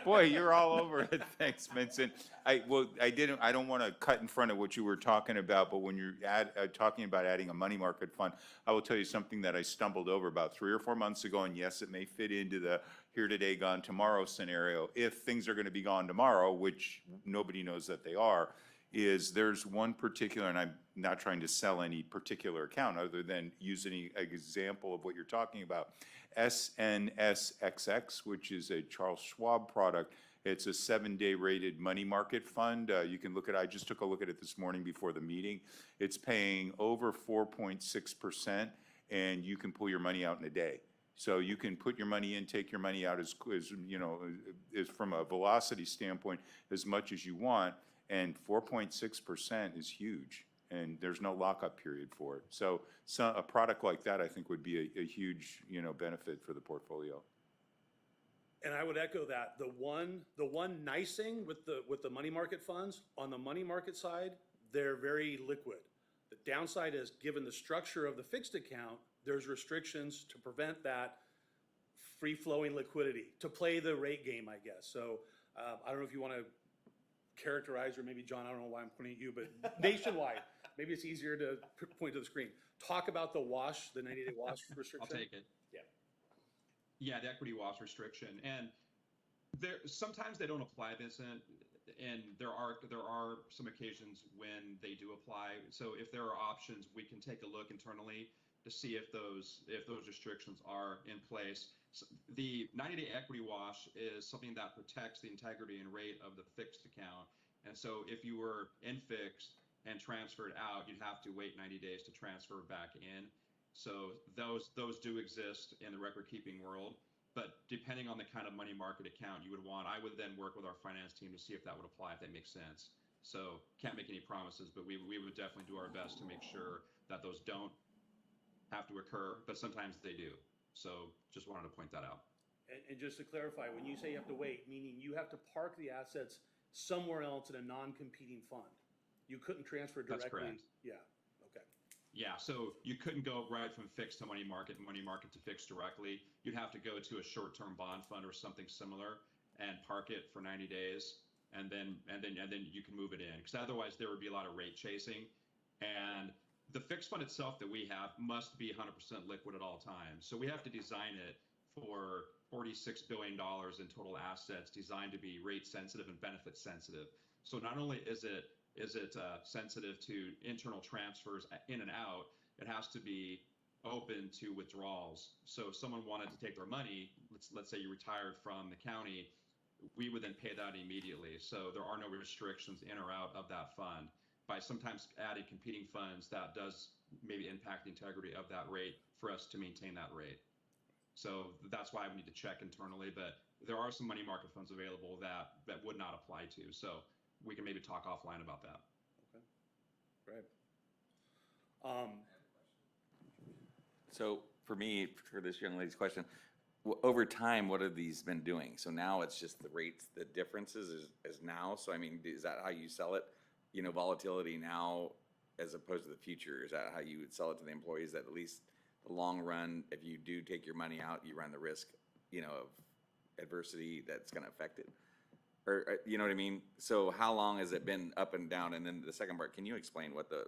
Boy, you're all over it. Thanks, Vincent. I don't want to cut in front of what you were talking about, but when you're talking about adding a money market fund, I will tell you something that I stumbled over about 3 or 4 months ago, and yes, it may fit into the here today, gone tomorrow scenario. If things are going to be gone tomorrow, which nobody knows that they are, is there's one particular, and I'm not trying to sell any particular account other than use any example of what you're talking about. SNSXX, which is a Charles Schwab product. It's a 7-day rated money market fund. You can look at, I just took a look at it this morning before the meeting. It's paying over 4.6%, and you can pull your money out in a day. So you can put your money in, take your money out as you know, is from a velocity standpoint, as much as you want, and 4.6% is huge, and there's no lockup period for it. So a product like that, I think, would be a huge, you know, benefit for the portfolio. And I would echo that. The one nice thing with the money market funds, on the money market side, they're very liquid. The downside is, given the structure of the fixed account, there's restrictions to prevent that free-flowing liquidity, to play the rate game, I guess. So I don't know if you want to characterize, or maybe John, I don't know why I'm pointing at you, but nationwide, maybe it's easier to point to the screen. Talk about the wash, the 90-day wash restriction. I'll take it. Yeah, the equity wash restriction, and sometimes they don't apply, Vincent, and there are some occasions when they do apply. So if there are options, we can take a look internally to see if those restrictions are in place. So the 90-day equity wash is something that protects the integrity and rate of the fixed account. And so if you were in fixed and transferred out, you'd have to wait 90 days to transfer back in. So those do exist in the record-keeping world, but depending on the kind of money market account you would want, I would then work with our finance team to see if that would apply, if that makes sense. So can't make any promises, but we would definitely do our best to make sure that those don't have to occur, but sometimes they do. So just wanted to point that out. And just to clarify, when you say you have to wait, meaning you have to park the assets somewhere else in a non-competing fund. You couldn't transfer directly. That's correct. Yeah. Okay. Yeah, so you couldn't go right from fixed to money market to fixed directly. You'd have to go to a short-term bond fund or something similar and park it for 90 days, and then you can move it in. Because otherwise, there would be a lot of rate chasing, and the fixed fund itself that we have must be 100% liquid at all times. So we have to design it for $46 billion in total assets, designed to be rate sensitive and benefit sensitive. So not only is it sensitive to internal transfers in and out, it has to be open to withdrawals. So if someone wanted to take their money, let's say you retired from the county, we would then pay that immediately. So there are no restrictions in or out of that fund. By sometimes adding competing funds, that does maybe impact the integrity of that rate for us to maintain that rate. So that's why we need to check internally, but there are some money market funds available that would not apply to. So we can maybe talk offline about that. Okay. Great. So for me, for this young lady's question, over time, what have these been doing? So now it's just the rates, the differences is now. So I mean, is that how you sell it? You know, volatility now as opposed to the future? Is that how you would sell it to the employees, that at least the long run, if you do take your money out, you run the risk, you know, of adversity that's going to affect it? Or, you know what I mean? So how long has it been up and down? And then the second part, can you explain what the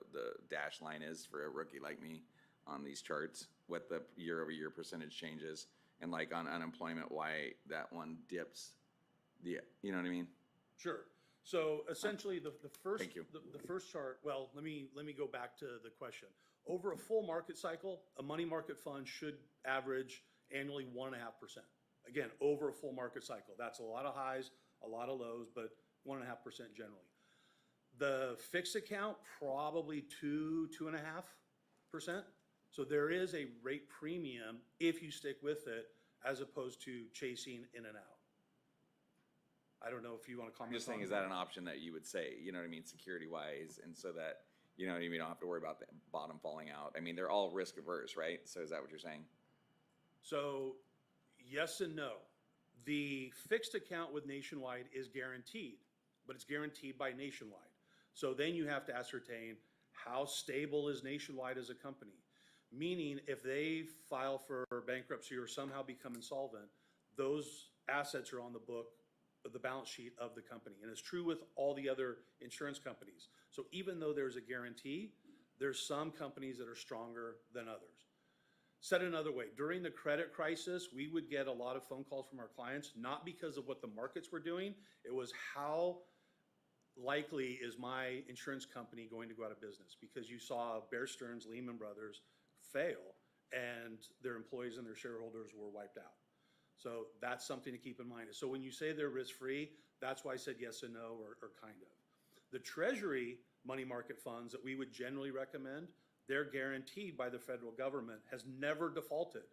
dash line is for a rookie like me on these charts? What the year-over-year percentage changes? And like on unemployment, why that one dips? Yeah, you know what I mean? Sure. So essentially, the first Thank you. the first chart. Well, let me go back to the question. Over a full market cycle, a money market fund should average annually 1.5%. Again, over a full market cycle. That's a lot of highs, a lot of lows, but 1.5% generally. The fixed account, probably 2.5%. So there is a rate premium if you stick with it, as opposed to chasing in and out. I don't know if you want to comment. I'm just saying, is that an option that you would say, you know what I mean, security-wise, and so that, you know what I mean, you don't have to worry about the bottom falling out? I mean, they're all risk averse, right? So is that what you're saying? So yes and no. The fixed account with Nationwide is guaranteed, but it's guaranteed by Nationwide. So then you have to ascertain how stable is Nationwide as a company. Meaning, if they file for bankruptcy or somehow become insolvent, those assets are on the book, the balance sheet of the company. And it's true with all the other insurance companies. So even though there's a guarantee, there's some companies that are stronger than others. Said another way, during the credit crisis, we would get a lot of phone calls from our clients, not because of what the markets were doing, it was how likely is my insurance company going to go out of business? Because you saw Bear Stearns, Lehman Brothers fail, and their employees and their shareholders were wiped out. So that's something to keep in mind. So when you say they're risk-free, that's why I said yes and no, or kind of. The Treasury money market funds that we would generally recommend, they're guaranteed by the federal government, has never defaulted.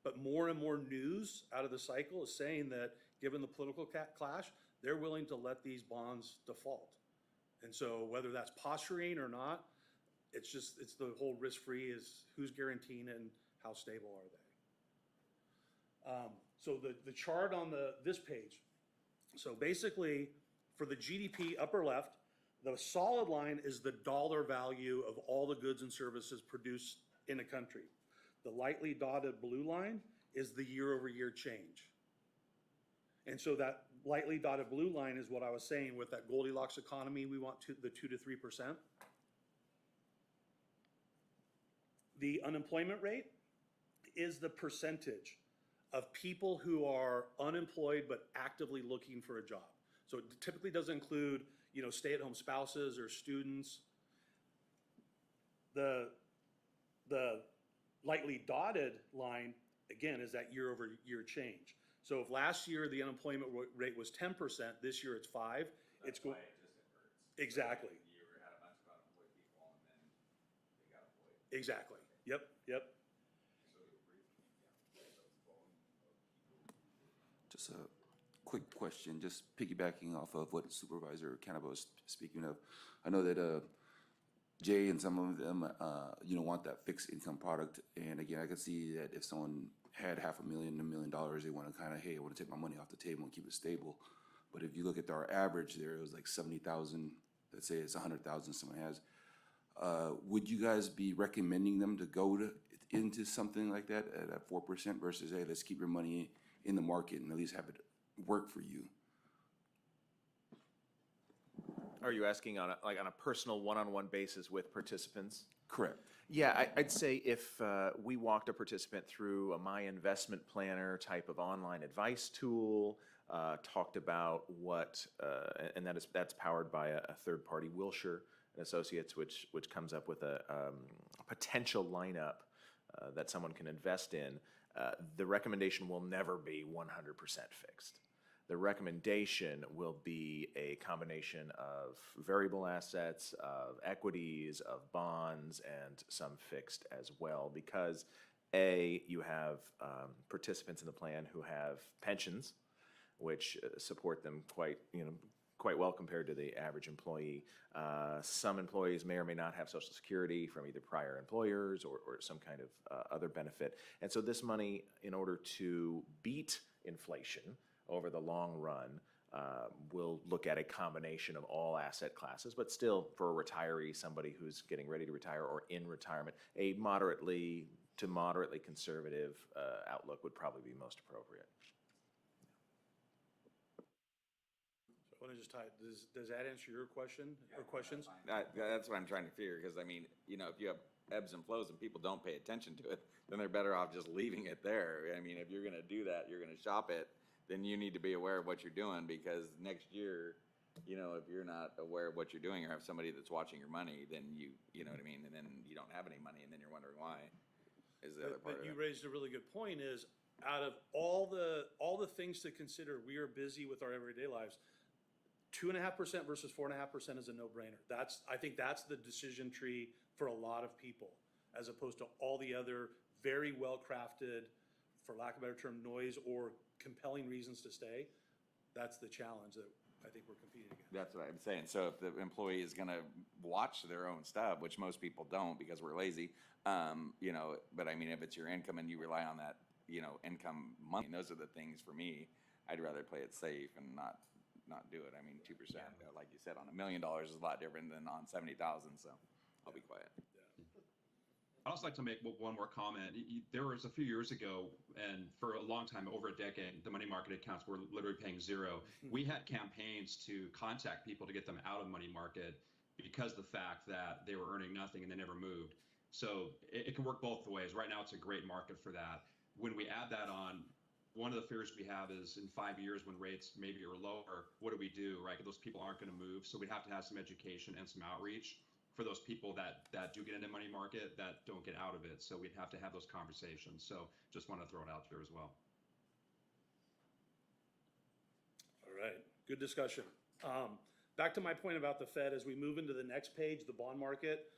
But more and more news out of the cycle is saying that, given the political clash, they're willing to let these bonds default. And so whether that's posturing or not, it's the whole risk-free is who's guaranteeing it and how stable are they. So the chart on this page, so basically for the GDP upper left, the solid line is the dollar value of all the goods and services produced in a country. The lightly dotted blue line is the year-over-year change. And so that lightly dotted blue line is what I was saying with that Goldilocks economy, we want the 2 to 3%. The unemployment rate is the percentage of people who are unemployed but actively looking for a job. So it typically doesn't include, stay-at-home spouses or students. The lightly dotted line, again, is that year-over-year change. So if last year the unemployment rate was 10%, this year it's 5%. It's going. Exactly. You had a bunch of unemployed people and then they got employed. Exactly. Yep. Just a quick question, just piggybacking off of what Supervisor Campbell was speaking of. I know that Jay and some of them, want that fixed income product. And again, I can see that if someone had $500,000, $1 million, they want to kind of, hey, I want to take my money off the table and keep it stable. But if you look at our average there, it was like 70,000. Let's say it's 100,000 someone has. Would you guys be recommending them to go into something like that at 4% versus, hey, let's keep your money in the market and at least have it work for you? Are you asking on a personal one-on-one basis with participants? Correct. Yeah, I'd say if we walked a participant through a My Investment Planner type of online advice tool, talked about what, and that's powered by a third party, Wilshire and Associates, which comes up with a potential lineup that someone can invest in. The recommendation will never be 100% fixed. The recommendation will be a combination of variable assets, of equities, of bonds, and some fixed as well, because you have participants in the plan who have pensions, which support them quite well compared to the average employee. Some employees may or may not have Social Security from either prior employers or some kind of other benefit. And so this money, in order to beat inflation over the long run, we'll look at a combination of all asset classes, but still for a retiree, somebody who's getting ready to retire or in retirement, a moderately to moderately conservative outlook would probably be most appropriate. So I want to just tie, does that answer your question or questions? That's what I'm trying to figure, because I mean, if you have ebbs and flows and people don't pay attention to it, then they're better off just leaving it there. I mean, if you're going to do that, you're going to shop it, then you need to be aware of what you're doing, because next year, if you're not aware of what you're doing or have somebody that's watching your money, then you know what I mean, and then you don't have any money, and then you're wondering why, is the other part of But you it. raised a really good point, is out of all the things to consider, we are busy with our everyday lives. 2.5% versus 4.5% is a no-brainer. I think that's the decision tree for a lot of people, as opposed to all the other very well-crafted, for lack of a better term, noise or compelling reasons to stay. That's the challenge that I think we're competing against. That's what I'm saying. So if the employee is going to watch their own stuff, which most people don't because we're lazy, but I mean, if it's your income and you rely on that, income money, those are the things for me. I'd rather play it safe and not do it. I mean, 2%, like you said, on $1 million is a lot different than on 70,000. So I'll be quiet. I'd also like to make one more comment. There was a few years ago, and for a long time, over a decade, the money market accounts were literally paying zero. We had campaigns to contact people to get them out of money market because of the fact that they were earning nothing and they never moved. So it can work both ways. Right now, it's a great market for that. When we add that on, one of the fears we have is in 5 years when rates maybe are lower, what do we do, right? 'Cause those people aren't going to move. So we'd have to have some education and some outreach for those people that do get into money market that don't get out of it. So we'd have to have those conversations. So just want to throw it out there as well. All right, good discussion. Back to my point about the Fed, as we move into the next page, the bond market.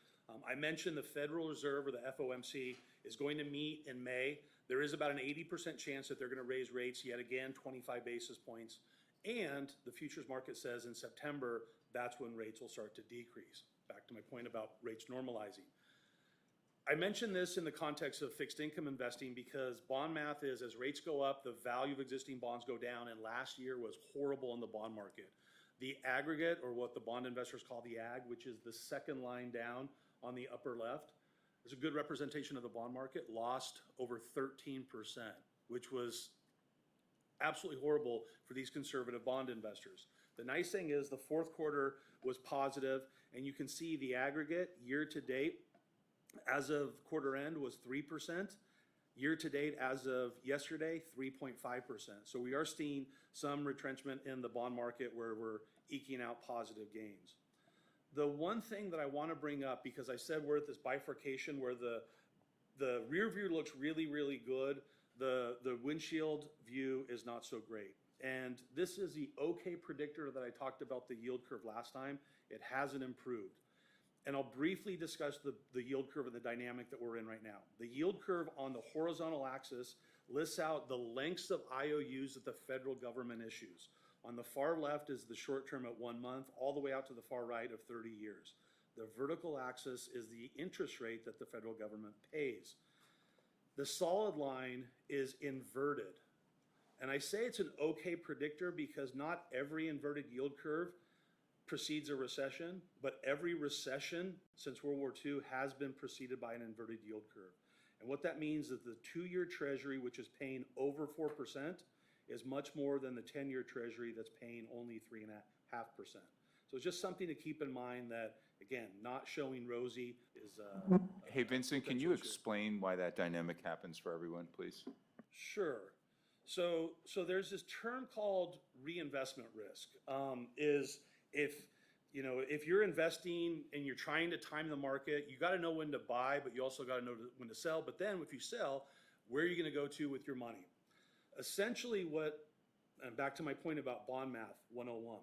I mentioned the Federal Reserve, or the FOMC, is going to meet in May. There is about an 80% chance that they're going to raise rates yet again, 25 basis points. And the futures market says in September, that's when rates will start to decrease. Back to my point about rates normalizing. I mentioned this in the context of fixed income investing because bond math is, as rates go up, the value of existing bonds go down, and last year was horrible in the bond market. The aggregate, or what the bond investors call the AG, which is the second line down on the upper left, is a good representation of the bond market, lost over 13%, which was absolutely horrible for these conservative bond investors. The nice thing is the fourth quarter was positive, and you can see the aggregate year to date as of quarter end was 3%. Year to date as of yesterday, 3.5%. So we are seeing some retrenchment in the bond market where we're eking out positive gains. The one thing that I want to bring up, because I said we're at this bifurcation where the rear view looks really, really good, the windshield view is not so great. And this is the okay predictor that I talked about the yield curve last time. It hasn't improved. And I'll briefly discuss the yield curve and the dynamic that we're in right now. The yield curve on the horizontal axis lists out the lengths of IOUs that the federal government issues. On the far left is the short term at 1 month, all the way out to the far right of 30 years. The vertical axis is the interest rate that the federal government pays. The solid line is inverted. And I say it's an okay predictor because not every inverted yield curve precedes a recession, but every recession since World War II has been preceded by an inverted yield curve. And what that means is the 2-year treasury, which is paying over 4%, is much more than the 10-year treasury that's paying only 3.5%. So it's just something to keep in mind that, again, not showing rosy is Hey, Vincent, can you explain why that dynamic happens for everyone, please? Sure. So there's this term called reinvestment risk. Is if you're investing and you're trying to time the market, you got to know when to buy, but you also got to know when to sell. But then if you sell, where are you going to go to with your money? Essentially and back to my point about bond math 101,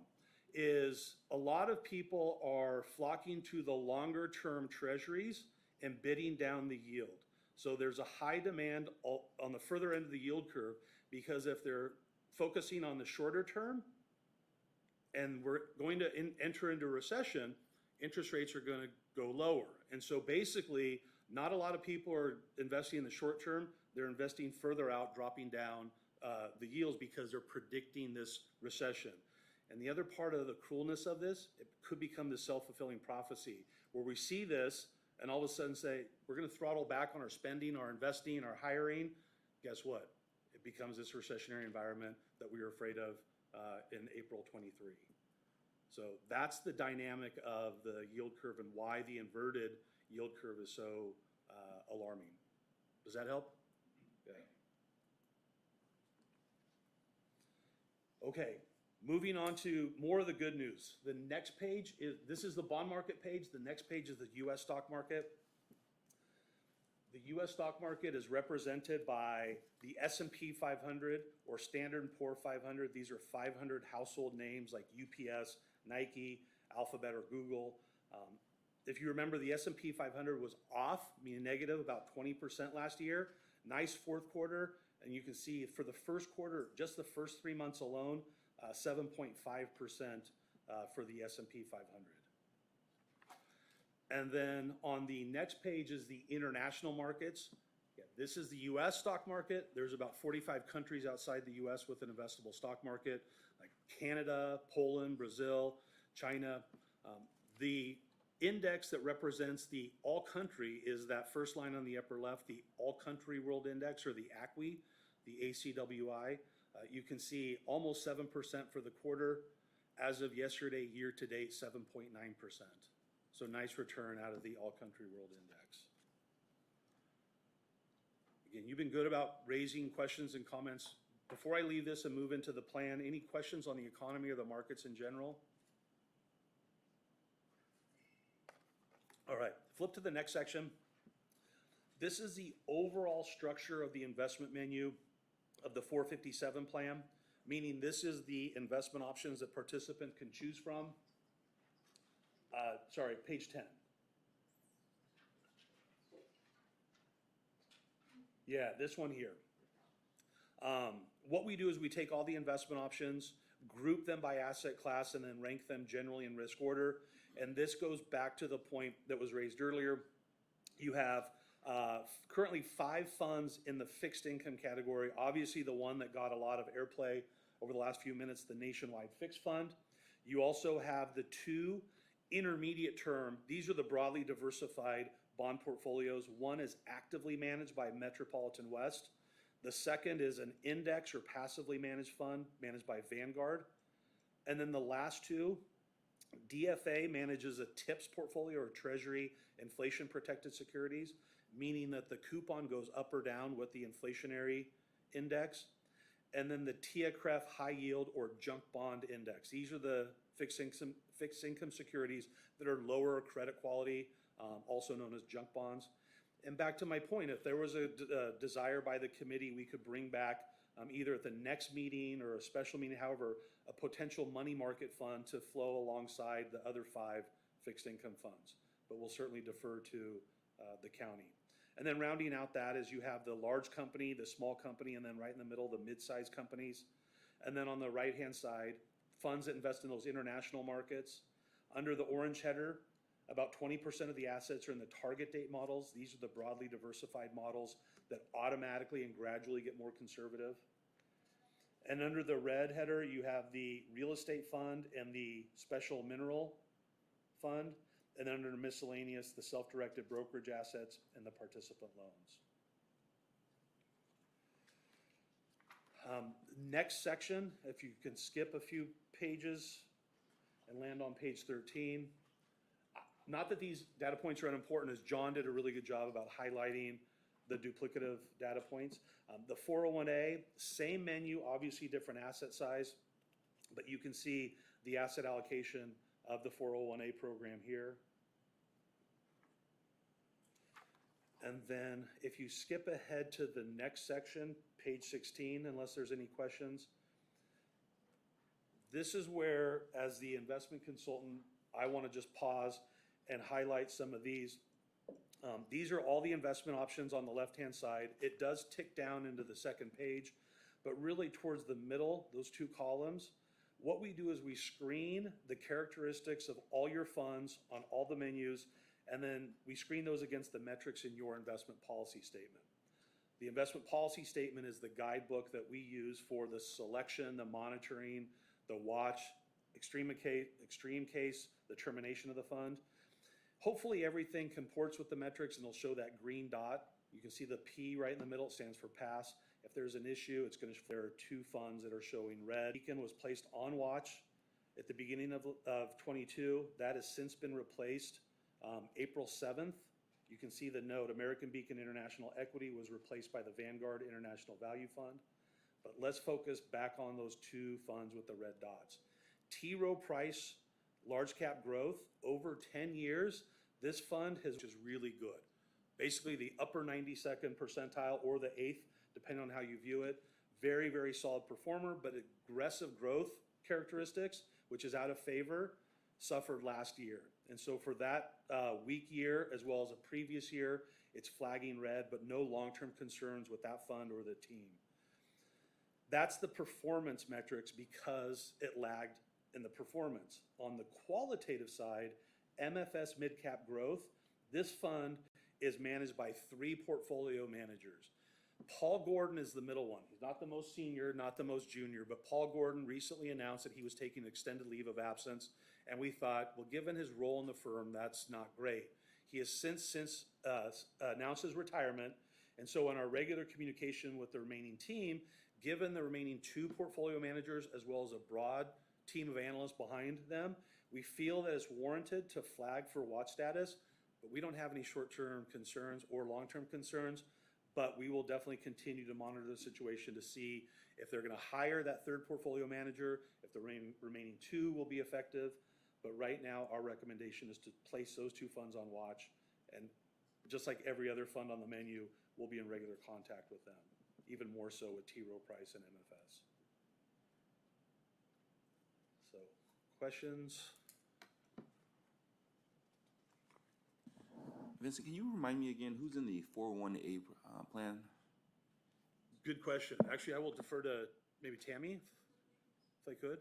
is a lot of people are flocking to the longer term treasuries and bidding down the yield. So there's a high demand on the further end of the yield curve because if they're focusing on the shorter term, and we're going to enter into a recession, interest rates are going to go lower. And so basically, not a lot of people are investing in the short term. They're investing further out, dropping down the yields because they're predicting this recession. And the other part of the cruelness of this, it could become this self-fulfilling prophecy where we see this and all of a sudden say, we're going to throttle back on our spending, our investing, our hiring. Guess what? It becomes this recessionary environment that we were afraid of in April 23. So that's the dynamic of the yield curve and why the inverted yield curve is so alarming. Does that help? Yeah. Okay, moving on to more of the good news. The next page this is the bond market page. The next page is the U.S. stock market. The U.S. stock market is represented by the S&P 500 or Standard & Poor 500. These are 500 household names like UPS, Nike, Alphabet, or Google. If you remember, the S&P 500 was off, meaning negative, about 20% last year. Nice fourth quarter, and you can see for the first quarter, just the first 3 months alone, 7.5% for the S&P 500. And then on the next page is the international markets. Yeah, this is the U.S. stock market. There's about 45 countries outside the U.S. with an investable stock market, like Canada, Poland, Brazil, China. The index that represents the all country is that first line on the upper left, the all country world index, or the ACWI, the ACWI. You can see almost 7% for the quarter. As of yesterday, year to date, 7.9%. So nice return out of the all country world index. Again, you've been good about raising questions and comments Before I leave this and move into the plan, any questions on the economy or the markets in general? All right, flip to the next section. This is the overall structure of the investment menu of the 457 plan, meaning this is the investment options that participant can choose from. Sorry, page 10. Yeah, this one here. What we do is we take all the investment options, group them by asset class, and then rank them generally in risk order. And this goes back to the point that was raised earlier. You have currently 5 funds in the fixed income category. Obviously, the one that got a lot of airplay over the last few minutes, the Nationwide Fixed Fund. You also have the 2 intermediate term. These are the broadly diversified bond portfolios. One is actively managed by Metropolitan West. The second is an index or passively managed fund managed by Vanguard. And then the last 2, DFA manages a TIPS portfolio or Treasury inflation protected securities, meaning that the coupon goes up or down with the inflationary index. And then the TIACREF high yield or junk bond index. These are the fixed income securities that are lower credit quality, also known as junk bonds. And back to my point, if there was a desire by the committee, we could bring back either at the next meeting or a special meeting, however, a potential money market fund to flow alongside the other 5 fixed income funds. But we'll certainly defer to the county. And then rounding out that is you have the large company, the small company, and then right in the middle, the mid-sized companies. And then on the right-hand side, funds that invest in those international markets. Under the orange header, about 20% of the assets are in the target date models. These are the broadly diversified models that automatically and gradually get more conservative. And under the red header, you have the real estate fund and the special mineral fund. And then under miscellaneous, the self-directed brokerage assets and the participant loans. Next section, if you can skip a few pages and land on page 13. Not that these data points are unimportant, as John did a really good job about highlighting the duplicative data points. The 401A, same menu, obviously different asset size, but you can see the asset allocation of the 401A program here. And then if you skip ahead to the next section, page 16, unless there's any questions, this is where, as the investment consultant, I want to just pause and highlight some of these. These are all the investment options on the left-hand side. It does tick down into the second page, but really towards the middle, those 2 columns, what we do is we screen the characteristics of all your funds on all the menus, and then we screen those against the metrics in your investment policy statement. The investment policy statement is the guidebook that we use for the selection, the monitoring, the watch, extreme case, the termination of the fund. Hopefully everything comports with the metrics and it'll show that green dot. You can see the P right in the middle, it stands for pass. If there's an issue, it's going to, there are 2 funds that are showing red. Beacon was placed on watch at the beginning of 22. That has since been replaced April 7th. You can see the note, American Beacon International Equity was replaced by the Vanguard International Value Fund. But let's focus back on those 2 funds with the red dots. T. Rowe Price, large cap growth, over 10 years, this fund has just really good. Basically the upper 92nd percentile or the 8th, depending on how you view it. Very, very solid performer, but aggressive growth characteristics, which is out of favor, suffered last year. And so for that weak year, as well as a previous year, it's flagging red, but no long-term concerns with that fund or the team. That's the performance metrics because it lagged in the performance. On the qualitative side, MFS Midcap Growth, this fund is managed by 3 portfolio managers. Paul Gordon is the middle one. He's not the most senior, not the most junior, but Paul Gordon recently announced that he was taking an extended leave of absence, and we thought, well, given his role in the firm, that's not great. He has since announced his retirement, and so in our regular communication with the remaining team, given the remaining 2 portfolio managers as well as a broad team of analysts behind them, we feel that it's warranted to flag for watch status, but we don't have any short-term concerns or long-term concerns. But we will definitely continue to monitor the situation to see if they're gonna hire that third portfolio manager, if the remaining two will be effective. But right now, our recommendation is to place those two funds on watch. And just like every other fund on the menu, we'll be in regular contact with them, even more so with T. Rowe Price and MFS. So, questions? Vincent, can you remind me again, who's in the 401A plan? Good question. Actually, I will defer to maybe Tammy, if I could.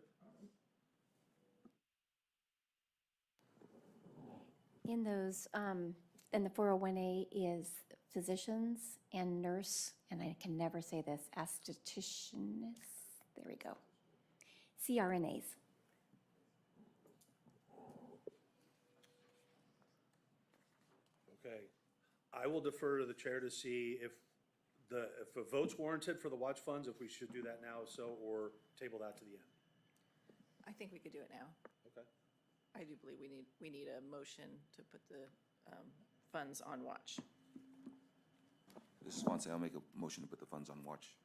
In those, in the 401A is physicians and nurse, and I can never say this, aestheticians, there we go. CRNAs. Okay. I will defer to the chair to see if a vote's warranted for the watch funds, if we should do that now, so, or table that to the end. I think we could do it now. Okay. I do believe we need a motion to put the funds on watch. This is Swansea. I'll make a motion to put the funds on watch.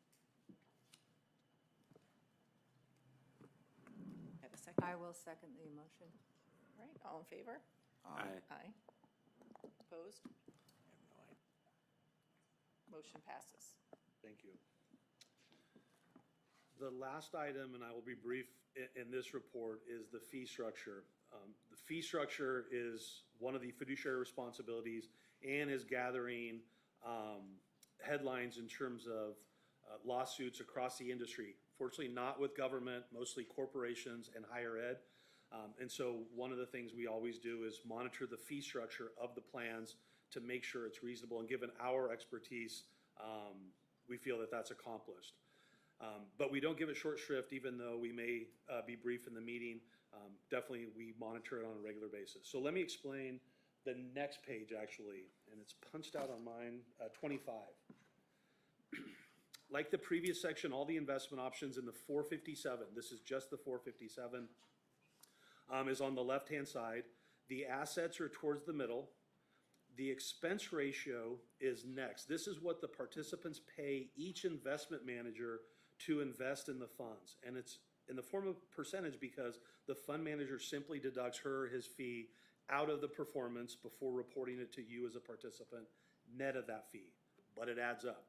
Have a second? I will second the motion. All right, all in favor? Aye. Aye. Opposed? Motion passes. Thank you. The last item, and I will be brief in this report, is the fee structure. The fee structure is one of the fiduciary responsibilities and is gathering headlines in terms of lawsuits across the industry. Fortunately, not with government, mostly corporations and higher ed. And so one of the things we always do is monitor the fee structure of the plans to make sure it's reasonable. And given our expertise, we feel that that's accomplished. But we don't give it short shrift, even though we may be brief in the meeting. Definitely, we monitor it on a regular basis. So let me explain the next page, actually, and it's punched out on mine, 25. Like the previous section, all the investment options in the 457, this is just the 457, is on the left-hand side. The assets are towards the middle. The expense ratio is next. This is what the participants pay each investment manager to invest in the funds. And it's in the form of percentage because the fund manager simply deducts her or his fee out of the performance before reporting it to you as a participant, net of that fee, but it adds up.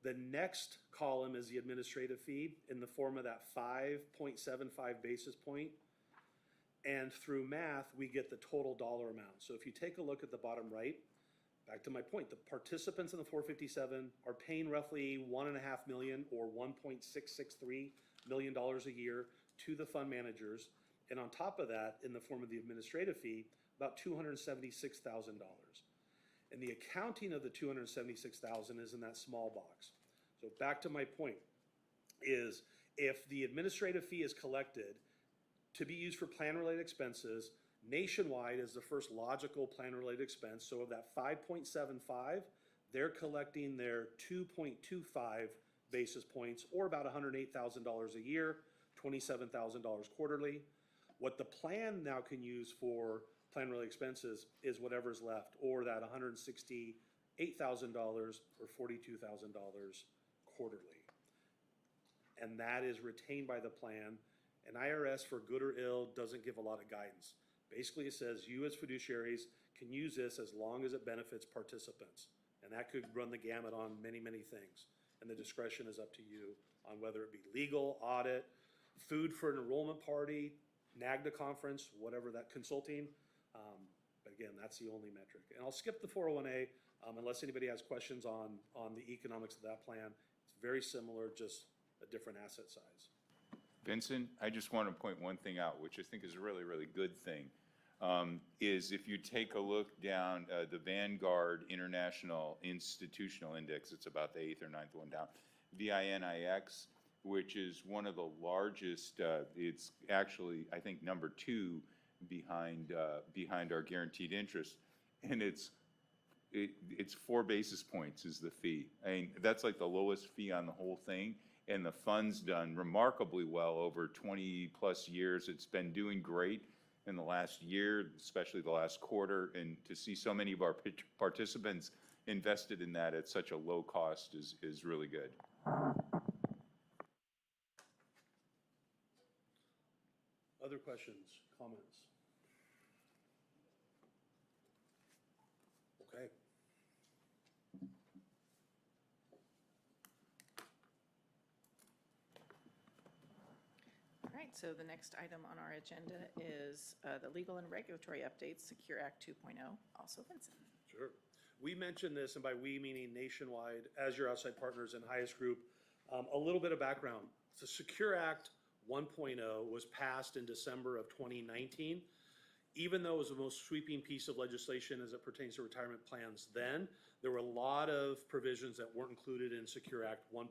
The next column is the administrative fee in the form of that 5.75 basis point. And through math, we get the total dollar amount. So if you take a look at the bottom right, back to my point, the participants in the 457 are paying roughly $1.5 million or $1.663 million a year to the fund managers. And on top of that, in the form of the administrative fee, about $276,000. And the accounting of the $276,000 is in that small box. So back to my point is if the administrative fee is collected to be used for plan-related expenses, Nationwide is the first logical plan-related expense. So of that 5.75, they're collecting their 2.25 basis points, or about $108,000 a year, $27,000 quarterly. What the plan now can use for plan-related expenses is whatever's left, or that $168,000 or $42,000 quarterly. And that is retained by the plan. And IRS, for good or ill, doesn't give a lot of guidance. Basically, it says you as fiduciaries can use this as long as it benefits participants. And that could run the gamut on many, many things. And the discretion is up to you on whether it be legal, audit, food for an enrollment party, NAGDA conference, whatever that, consulting. But again, that's the only metric. And I'll skip the 401A unless anybody has questions on the economics of that plan. It's very similar, just a different asset size. Vincent, I just want to point one thing out, which I think is a really, really good thing, is if you take a look down the Vanguard International Institutional Index, it's about the 8th or 9th one down, VINIX, which is one of the largest, it's actually, I think, number 2 behind our guaranteed interest, and it's 4 basis points is the fee. I mean, that's like the lowest fee on the whole thing. And the fund's done remarkably well over 20-plus years. It's been doing great in the last year, especially the last quarter. And to see so many of our participants invested in that at such a low cost is really good. Other questions, comments? Okay. All right, so the next item on our agenda is the legal and regulatory updates, Secure Act 2.0, also Vincent. Sure. We mentioned this, and by we meaning Nationwide, as your outside partners and highest group. A little bit of background. The Secure Act 1.0 was passed in December of 2019. Even though it was the most sweeping piece of legislation as it pertains to retirement plans then, there were a lot of provisions that weren't included in Secure Act 1.0.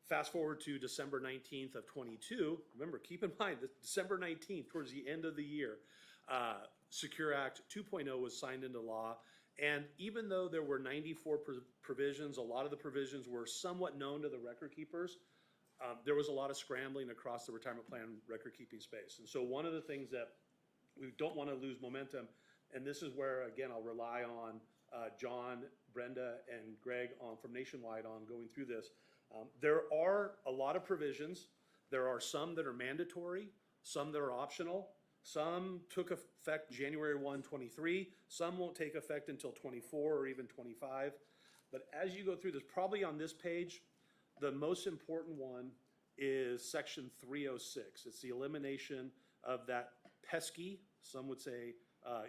Fast forward to December 19th of 22. Remember, keep in mind, that December 19th, towards the end of the year, Secure Act 2.0 was signed into law. And even though there were 94 provisions, a lot of the provisions were somewhat known to the record keepers, there was a lot of scrambling across the retirement plan record-keeping space. And so one of the things that we don't want to lose momentum, and this is where, again, I'll rely on John, Brenda, and Greg from Nationwide on going through this. There are a lot of provisions. There are some that are mandatory, some that are optional. Some took effect January 1, 23. Some won't take effect until 24 or even 25. But as you go through this, probably on this page, the most important one is section 306. It's the elimination of that pesky, some would say,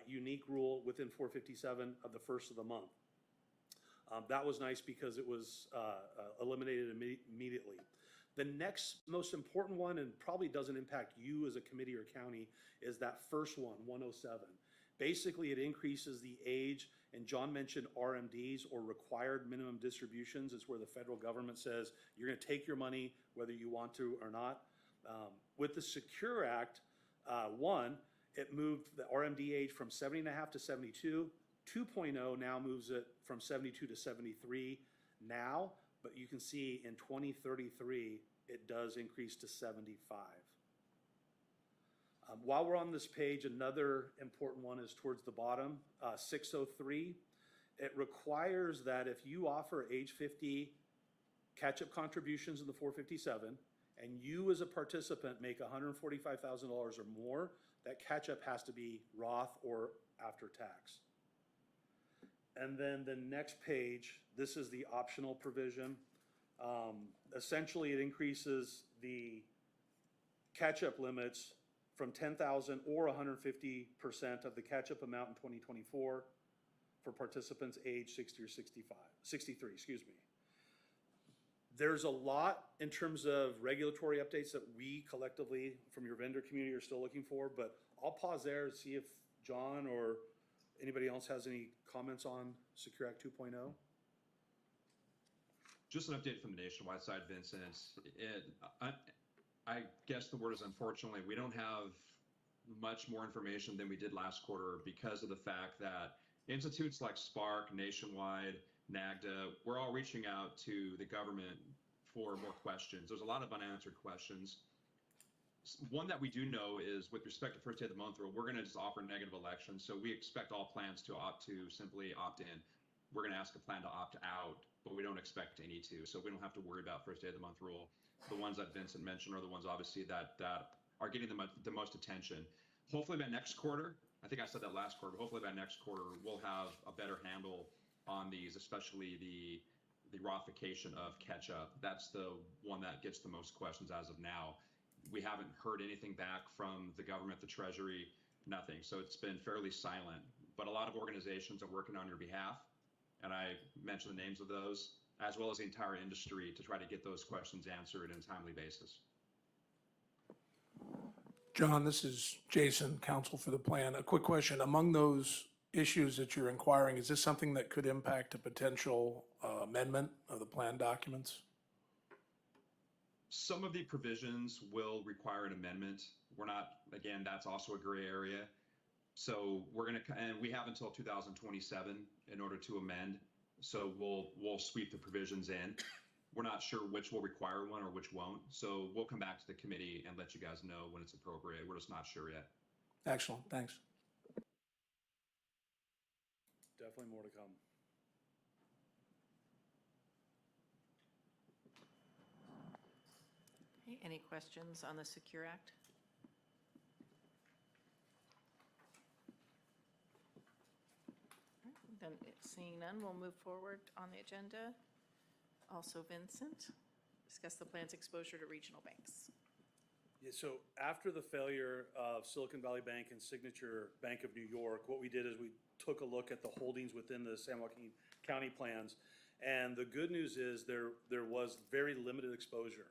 unique rule within 457 of the first of the month. That was nice because it was eliminated immediately. The next most important one, and probably doesn't impact you as a committee or county, is that first one, 107. Basically, it increases the age, and John mentioned RMDs, or required minimum distributions. It's where the federal government says you're going to take your money whether you want to or not. With the Secure Act 1, it moved the RMD age from 70.5 to 72. 2.0 now moves it from 72 to 73 now, but you can see in 2033, it does increase to 75. While we're on this page, another important one is towards the bottom, 603. It requires that if you offer age 50 catch-up contributions in the 457, and you as a participant make $145,000 or more, that catch-up has to be Roth or after tax. And then the next page, this is the optional provision. Essentially, it increases the catch-up limits from 10,000 or 150% of the catch-up amount in 2024 for participants age 60 or 63, excuse me. There's a lot in terms of regulatory updates that we collectively from your vendor community are still looking for, but I'll pause there and see if John or anybody else has any comments on Secure Act 2.0? Just an update from the Nationwide side, Vincent. I guess the word is unfortunately, we don't have much more information than we did last quarter because of the fact that institutes like Spark, Nationwide, NAGDA, we're all reaching out to the government for more questions. There's a lot of unanswered questions. One that we do know is with respect to first day of the month rule, we're going to just offer negative elections. So we expect all plans to simply opt in. We're going to ask a plan to opt out, but we don't expect any to. So we don't have to worry about first day of the month rule. The ones that Vincent mentioned are the ones obviously that are getting the most attention. Hopefully by next quarter, I think I said that last quarter, hopefully by next quarter, we'll have a better handle on these, especially the Rothification of catch-up. That's the one that gets the most questions as of now. We haven't heard anything back from the government, the Treasury, nothing. So it's been fairly silent. But a lot of organizations are working on your behalf, and I mentioned the names of those, as well as the entire industry, to try to get those questions answered on a timely basis. John, this is Jason, counsel for the plan. A quick question. Among those issues that you're inquiring, is this something that could impact a potential amendment of the plan documents? Some of the provisions will require an amendment. We're not, again, that's also a gray area. So we're going to, and we have until 2027 in order to amend. So we'll sweep the provisions in. We're not sure which will require one or which won't. So we'll come back to the committee and let you guys know when it's appropriate. We're just not sure yet. Excellent, thanks. definitely more to come. Okay, any questions on the Secure Act? All right, then, seeing none, we'll move forward on the agenda. Also Vincent, discuss the plan's exposure to regional banks. Yeah, so after the failure of Silicon Valley Bank and Signature Bank of New York, what we did is we took a look at the holdings within the San Joaquin County plans. And the good news is there was very limited exposure.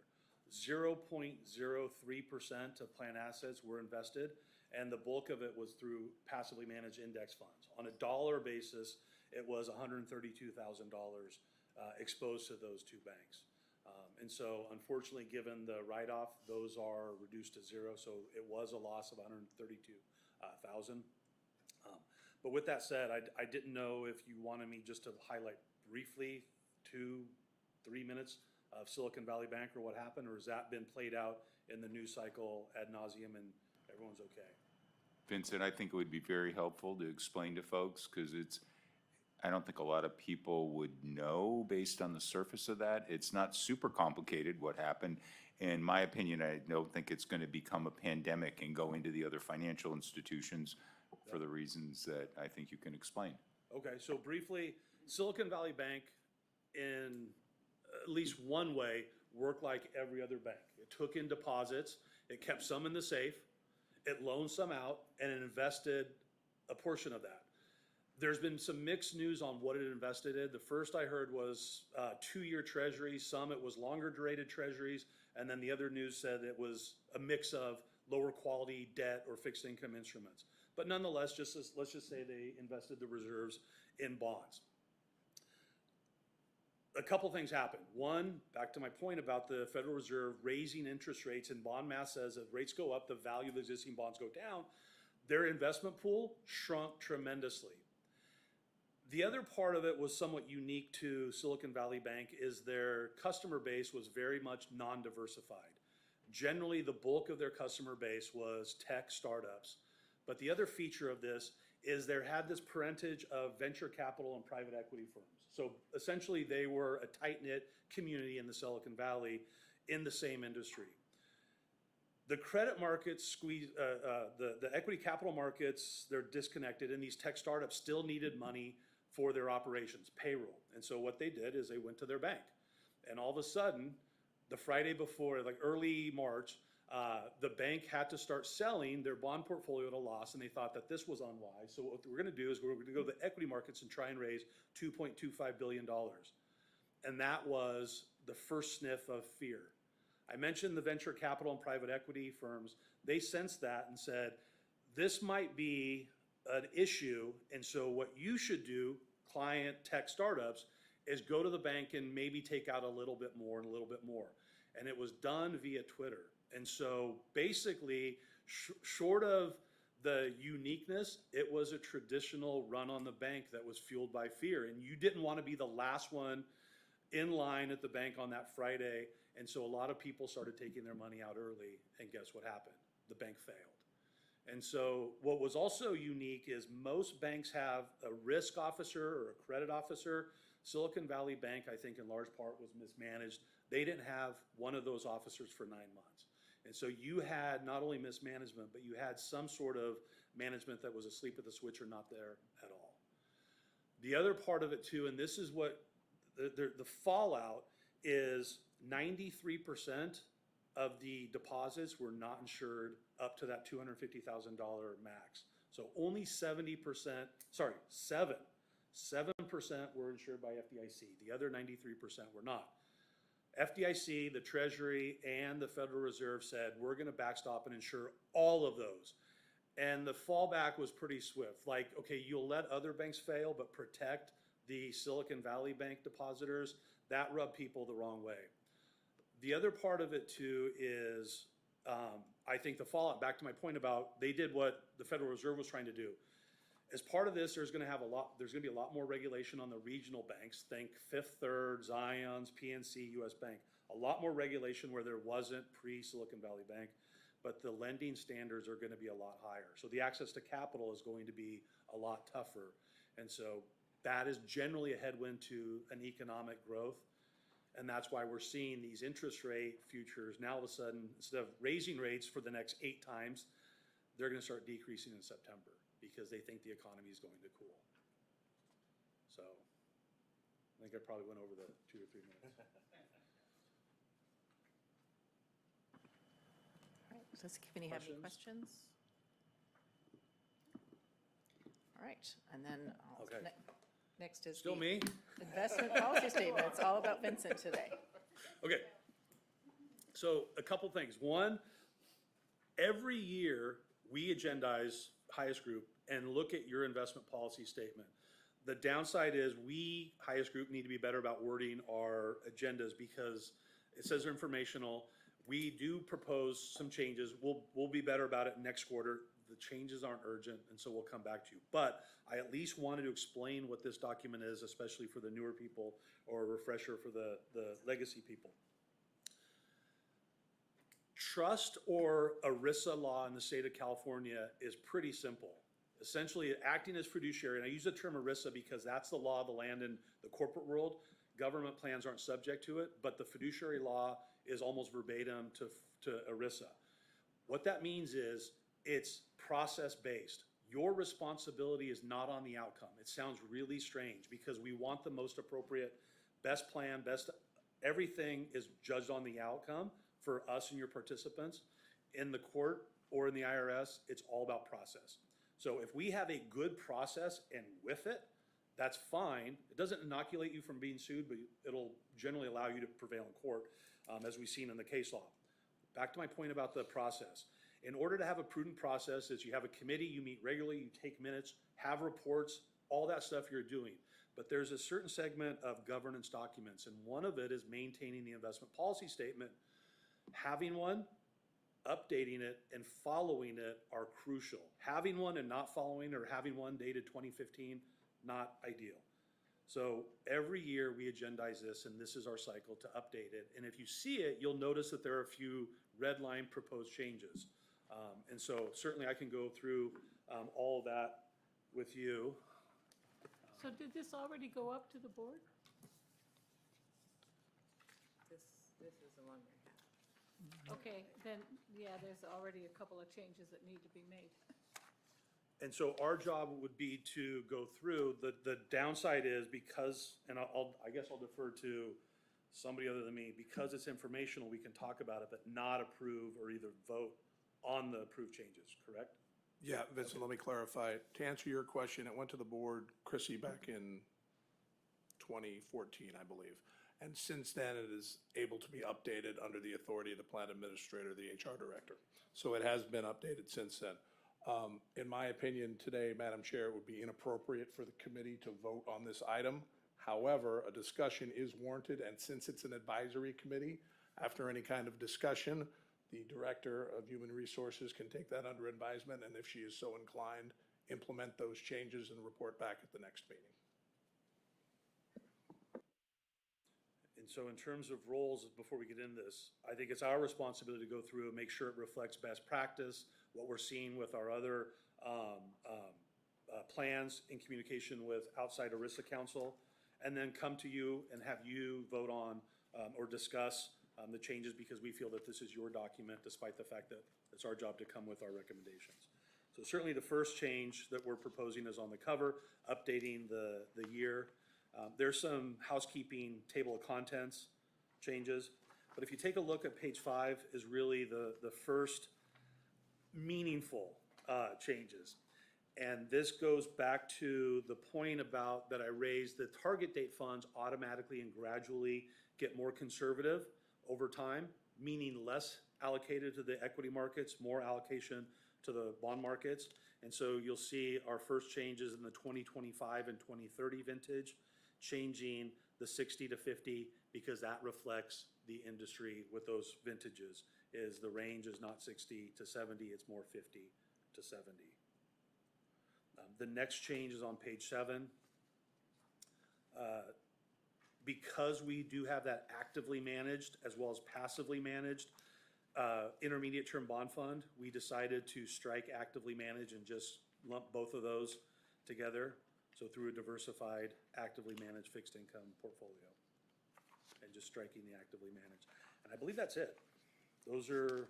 0.03% of plan assets were invested, and the bulk of it was through passively managed index funds. On a dollar basis, it was $132,000 exposed to those two banks. And so unfortunately, given the write-off, those are reduced to zero, so it was a loss of $132,000. But with that said, I didn't know if you wanted me just to highlight briefly 2-3 minutes of Silicon Valley Bank or what happened, or has that been played out in the news cycle ad nauseum and everyone's okay? Vincent, I think it would be very helpful to explain to folks, because I don't think a lot of people would know based on the surface of that. It's not super complicated what happened. In my opinion, I don't think it's going to become a pandemic and go into the other financial institutions for the reasons that I think you can explain. Okay, so briefly, Silicon Valley Bank, in at least one way, worked like every other bank. It took in deposits, it kept some in the safe, it loaned some out, and it invested a portion of that. There's been some mixed news on what it invested in. The first I heard was 2-year treasuries, some it was longer durated treasuries, and then the other news said it was a mix of lower quality debt or fixed income instruments. But nonetheless, let's just say they invested the reserves in bonds. A couple things happened. One, back to my point about the Federal Reserve raising interest rates, and bond mass says as rates go up, the value of the existing bonds go down. Their investment pool shrunk tremendously. The other part of it was somewhat unique to Silicon Valley Bank is their customer base was very much non-diversified. Generally, the bulk of their customer base was tech startups. But the other feature of this is there had this parentage of venture capital and private equity firms. So essentially, they were a tight-knit community in the Silicon Valley in the same industry. The credit markets squeeze, the equity capital markets, they're disconnected, and these tech startups still needed money for their operations, payroll. And so what they did is they went to their bank. And all of a sudden, the Friday before, like early March, the bank had to start selling their bond portfolio at a loss, and they thought that this was unwise. So what we're going to do is we're going to go to the equity markets and try and raise $2.25 billion. And that was the first sniff of fear. I mentioned the venture capital and private equity firms. They sensed that and said, this might be an issue, and so what you should do, client tech startups, is go to the bank and maybe take out a little bit more and a little bit more. And it was done via Twitter. And so basically, short of the uniqueness, it was a traditional run on the bank that was fueled by fear. And you didn't want to be the last one in line at the bank on that Friday. And so a lot of people started taking their money out early. And guess what happened? The bank failed. And so what was also unique is most banks have a risk officer or a credit officer. Silicon Valley Bank, I think in large part, was mismanaged. They didn't have one of those officers for 9 months. And so you had not only mismanagement, but you had some sort of management that was asleep at the switch or not there at all. The other part of it too, and this is what the fallout is, 93% of the deposits were not insured up to that $250,000 max. So only 7% were insured by FDIC. The other 93% were not. FDIC, the Treasury, and the Federal Reserve said, we're going to backstop and insure all of those. And the fallback was pretty swift. Like, okay, you'll let other banks fail, but protect the Silicon Valley Bank depositors. That rubbed people the wrong way. The other part of it too is, I think the fallout, back to my point about they did what the Federal Reserve was trying to do. As part of this, there's going to be a lot more regulation on the regional banks. Think Fifth Third, Zions, PNC, US Bank. A lot more regulation where there wasn't pre-Silicon Valley Bank, but the lending standards are going to be a lot higher. So the access to capital is going to be a lot tougher. And so that is generally a headwind to an economic growth. And that's why we're seeing these interest rate futures now all of a sudden, instead of raising rates for the next 8 times, they're going to start decreasing in September because they think the economy is going to cool. So I think I probably went over the 2 or 3 minutes. All right, does Tiffany have any Questions? questions? All right, and then Okay. Next is Still the me? investment policy statement. It's all about Vincent today. Okay. So a couple things. One, every year we agendize Highest Group and look at your investment policy statement. The downside is we, Highest Group, need to be better about wording our agendas because it says they're informational. We do propose some changes. We'll be better about it next quarter. The changes aren't urgent, and so we'll come back to you. But I at least wanted to explain what this document is, especially for the newer people, or a refresher for the legacy people. Trust or ERISA law in the state of California is pretty simple. Essentially, acting as fiduciary, and I use the term ERISA because that's the law of the land in the corporate world. Government plans aren't subject to it, but the fiduciary law is almost verbatim to ERISA. What that means is it's process-based. Your responsibility is not on the outcome. It sounds really strange because we want the most appropriate, best plan, best, everything is judged on the outcome for us and your participants. In the court or in the IRS, it's all about process. So if we have a good process and with it, that's fine. It doesn't inoculate you from being sued, but it'll generally allow you to prevail in court, as we've seen in the case law. Back to my point about the process. In order to have a prudent process, is you have a committee, you meet regularly, you take minutes, have reports, all that stuff you're doing. But there's a certain segment of governance documents, and one of it is maintaining the investment policy statement. Having one, updating it, and following it are crucial. Having one and not following, or having one dated 2015, not ideal. So every year we agendize this, and this is our cycle to update it. And if you see it, you'll notice that there are a few red line proposed changes. And so certainly I can go through all of that with you. So did this already go up to the board? This is the one we have. Okay, then, yeah, there's already a couple of changes that need to be made. And so our job would be to go through, the downside is because, and I guess I'll defer to somebody other than me, because it's informational, we can talk about it, but not approve or either vote on the approved changes, correct? Yeah, Vincent, let me clarify. To answer your question, it went to the board, Chrissy, back in 2014, I believe. And since then, it is able to be updated under the authority of the plan administrator, the HR director. So it has been updated since then. In my opinion, today, Madam Chair, it would be inappropriate for the committee to vote on this item. However, a discussion is warranted, and since it's an advisory committee, after any kind of discussion, the Director of Human Resources can take that under advisement, and if she is so inclined, implement those changes and report back at the next meeting. And so in terms of roles, before we get into this, I think it's our responsibility to go through and make sure it reflects best practice, what we're seeing with our other plans in communication with outside ERISA counsel, and then come to you and have you vote on or discuss the changes because we feel that this is your document, despite the fact that it's our job to come with our recommendations. So certainly the first change that we're proposing is on the cover, updating the year. There's some housekeeping table of contents changes, but if you take a look at page 5 is really the first meaningful changes. And this goes back to the point about that I raised, the target date funds automatically and gradually get more conservative over time, meaning less allocated to the equity markets, more allocation to the bond markets. And so you'll see our first changes in the 2025 and 2030 vintage, changing the 60 to 50 because that reflects the industry with those vintages. Is the range is not 60 to 70, it's more 50 to 70. The next change is on page 7. Because we do have that actively managed as well as passively managed intermediate term bond fund, we decided to strike actively managed and just lump both of those together. So through a diversified, actively managed fixed income portfolio. And just striking the actively managed. And I believe that's it. Those are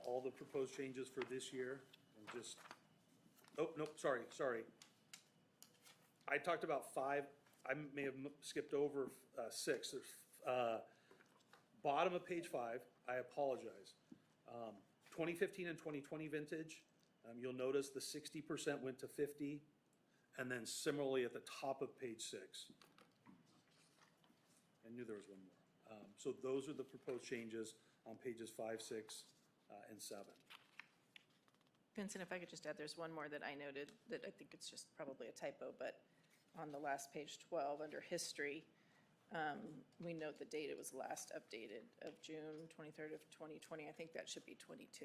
all the proposed changes for this year. And just, oh, nope, sorry. I talked about 5, I may have skipped over 6. There's, bottom of page 5, I apologize. 2015 and 2020 vintage, you'll notice the 60% went to 50, and then similarly at the top of page 6. I knew there was one more. So those are the proposed changes on pages 5, 6, and 7. Vincent, if I could just add, there's one more that I noted that I think it's just probably a typo, but on the last page 12, under history, we note the date it was last updated of June 23rd of 2020. I think that should be 22,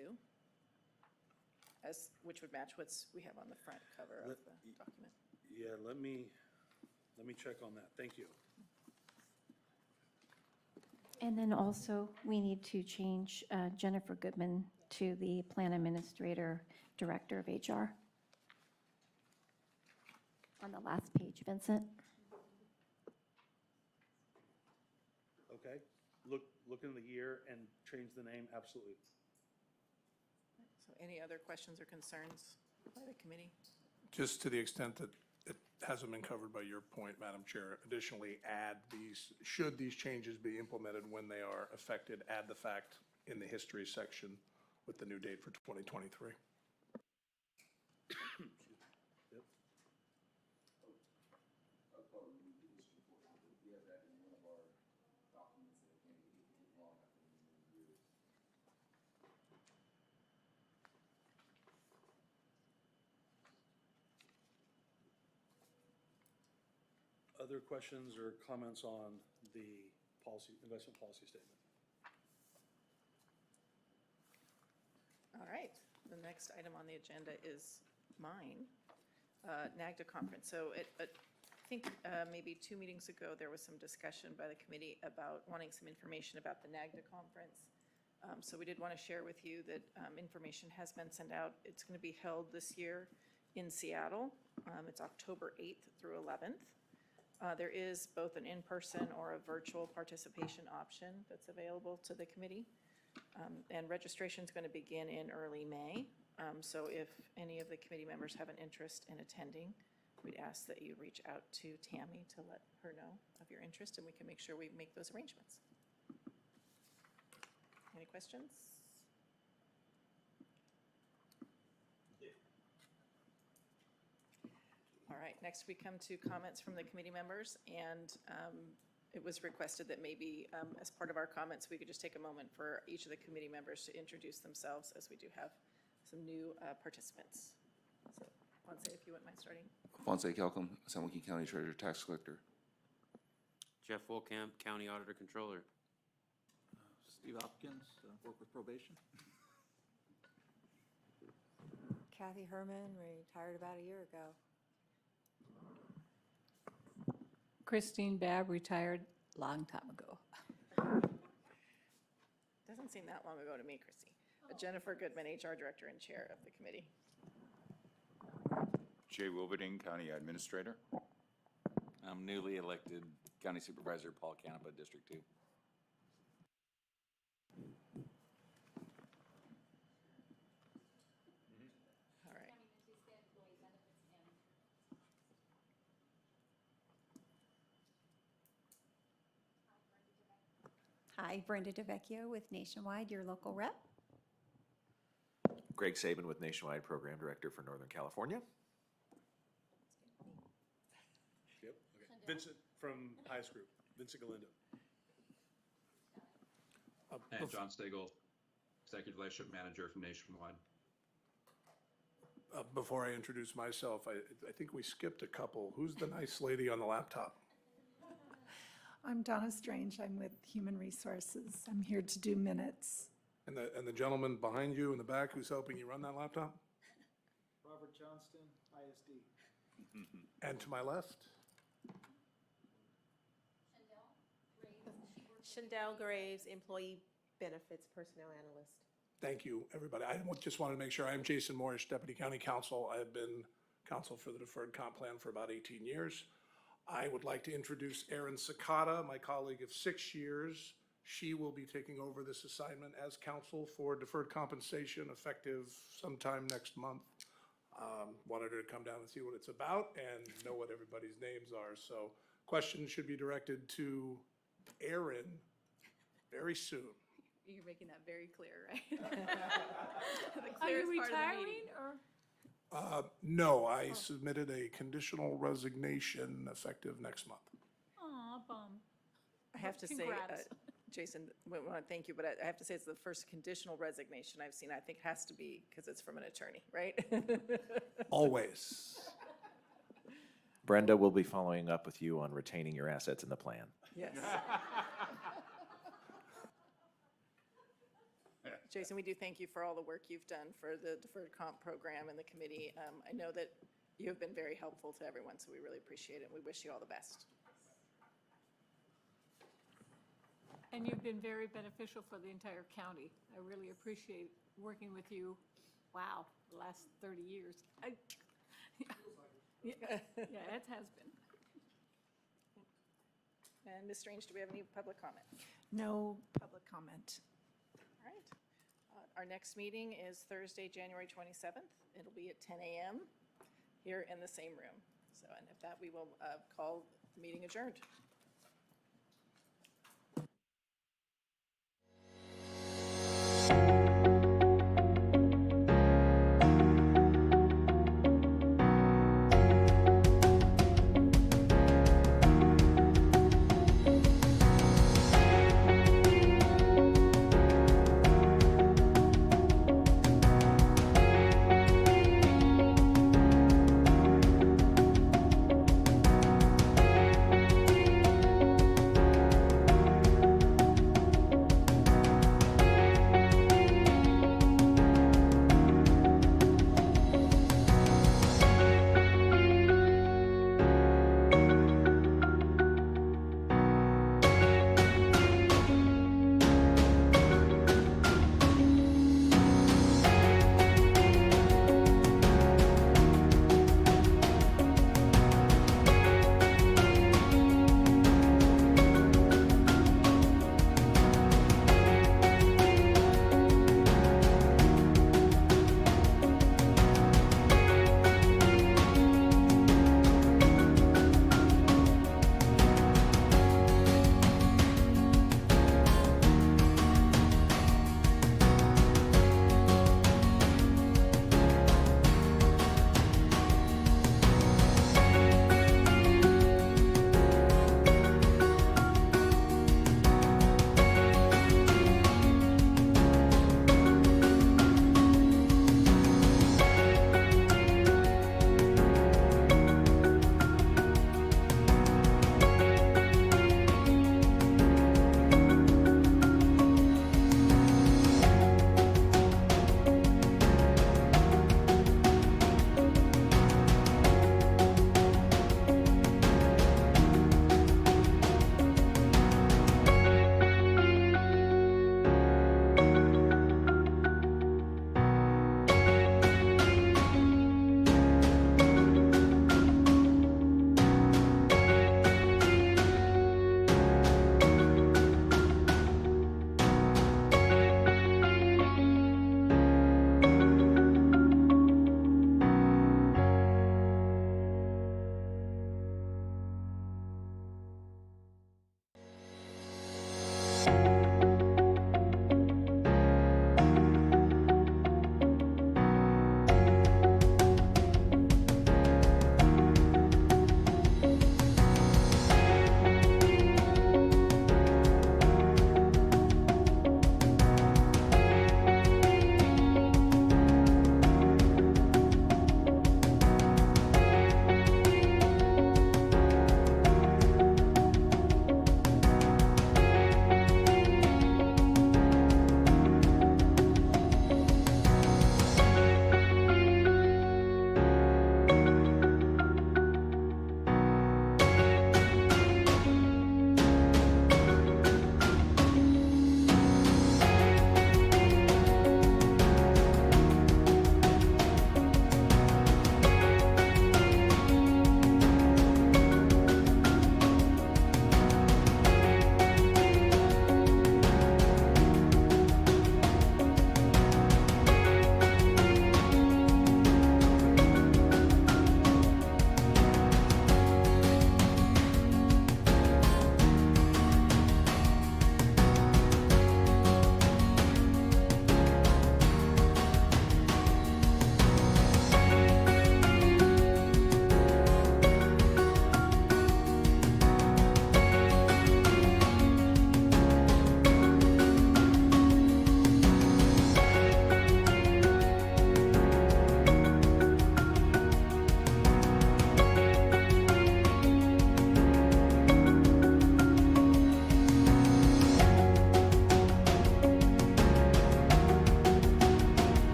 which would match what's we have on the front cover of the document. Yeah, let me check on that. Thank you. And then also, we need to change Jennifer Goodman to the Plan Administrator, Director of HR. On the last page, Vincent. Okay, look in the year and change the name, absolutely. So any other questions or concerns by the committee? Just to the extent that it hasn't been covered by your point, Madam Chair, additionally add these, should these changes be implemented when they are effected, add the fact in the history section with the new date for 2023. Other questions or comments on the policy, investment policy statement? All right, the next item on the agenda is mine, NAGDA conference. So I think maybe 2 meetings ago, there was some discussion by the committee about wanting some information about the NAGDA conference. So we did want to share with you that information has been sent out. It's going to be held this year in Seattle. It's October 8th through 11th. There is both an in-person or a virtual participation option that's available to the committee. And registration is going to begin in early May. So if any of the committee members have an interest in attending, we'd ask that you reach out to Tammy to let her know of your interest, and we can make sure we make those arrangements. Any questions? All right, next we come to comments from the committee members, and it was requested that maybe as part of our comments, we could just take a moment for each of the committee members to introduce themselves, as we do have some new participants. So, Fonse, if you wouldn't mind starting. Fonse Calcom, San Joaquin County Treasurer Tax Collector. Jeff Wolkamp, County Auditor Controller. Steve Hopkins, work with probation. Kathy Herman, retired about a year ago. Christine Babb, retired long time ago. Doesn't seem that long ago to me, Chrissy. Jennifer Goodman, HR Director and Chair of the committee. Jay Wilberding, County Administrator. I'm newly elected County Supervisor, Paul Canepa, District 2. All right. Hi, Brenda DeVecchio with Nationwide, your local rep. Greg Saban with Nationwide Program Director for Northern California. Yep, okay. Vincent from highest group, Vincent Galindo. And John Stegall, Executive Relationship Manager from Nationwide. Before I introduce myself, I think we skipped a couple. Who's the nice lady on the laptop? I'm Donna Strange. I'm with Human Resources. I'm here to do minutes. And the gentleman behind you in the back who's helping you run that laptop? Robert Johnston, ISD. And to my left? Shandell Graves, Employee Benefits Personnel Analyst. Thank you, everybody. I just wanted to make sure. I'm Jason Morris, Deputy County Counsel. I have been counsel for the Deferred Comp Plan for about 18 years. I would like to introduce Erin Sakata, my colleague of 6 years. She will be taking over this assignment as counsel for deferred compensation effective sometime next month. Wanted her to come down and see what it's about and know what everybody's names are. So questions should be directed to Erin very soon. You're making that very clear, right? Are you retiring or? No, I submitted a conditional resignation effective next month. Aw, bum. I have to say, Congrats. Jason, we want to thank you, but I have to say it's the first conditional resignation I've seen. I think it has to be because it's from an attorney, right? Always. Brenda will be following up with you on retaining your assets in the plan. Yes. Jason, we do thank you for all the work you've done for the Deferred Comp Program and the committee. I know that you have been very helpful to everyone, so we really appreciate it. We wish you all the best. And you've been very beneficial for the entire county. I really appreciate working with you. Wow, the last 30 years. Yeah, it has been. And Ms. Strange, do we have any public comment? No public comment. All right. Our next meeting is Thursday, January 27th. It'll be at 10 a.m. here in the same room. So, and if that, we will call the meeting adjourned.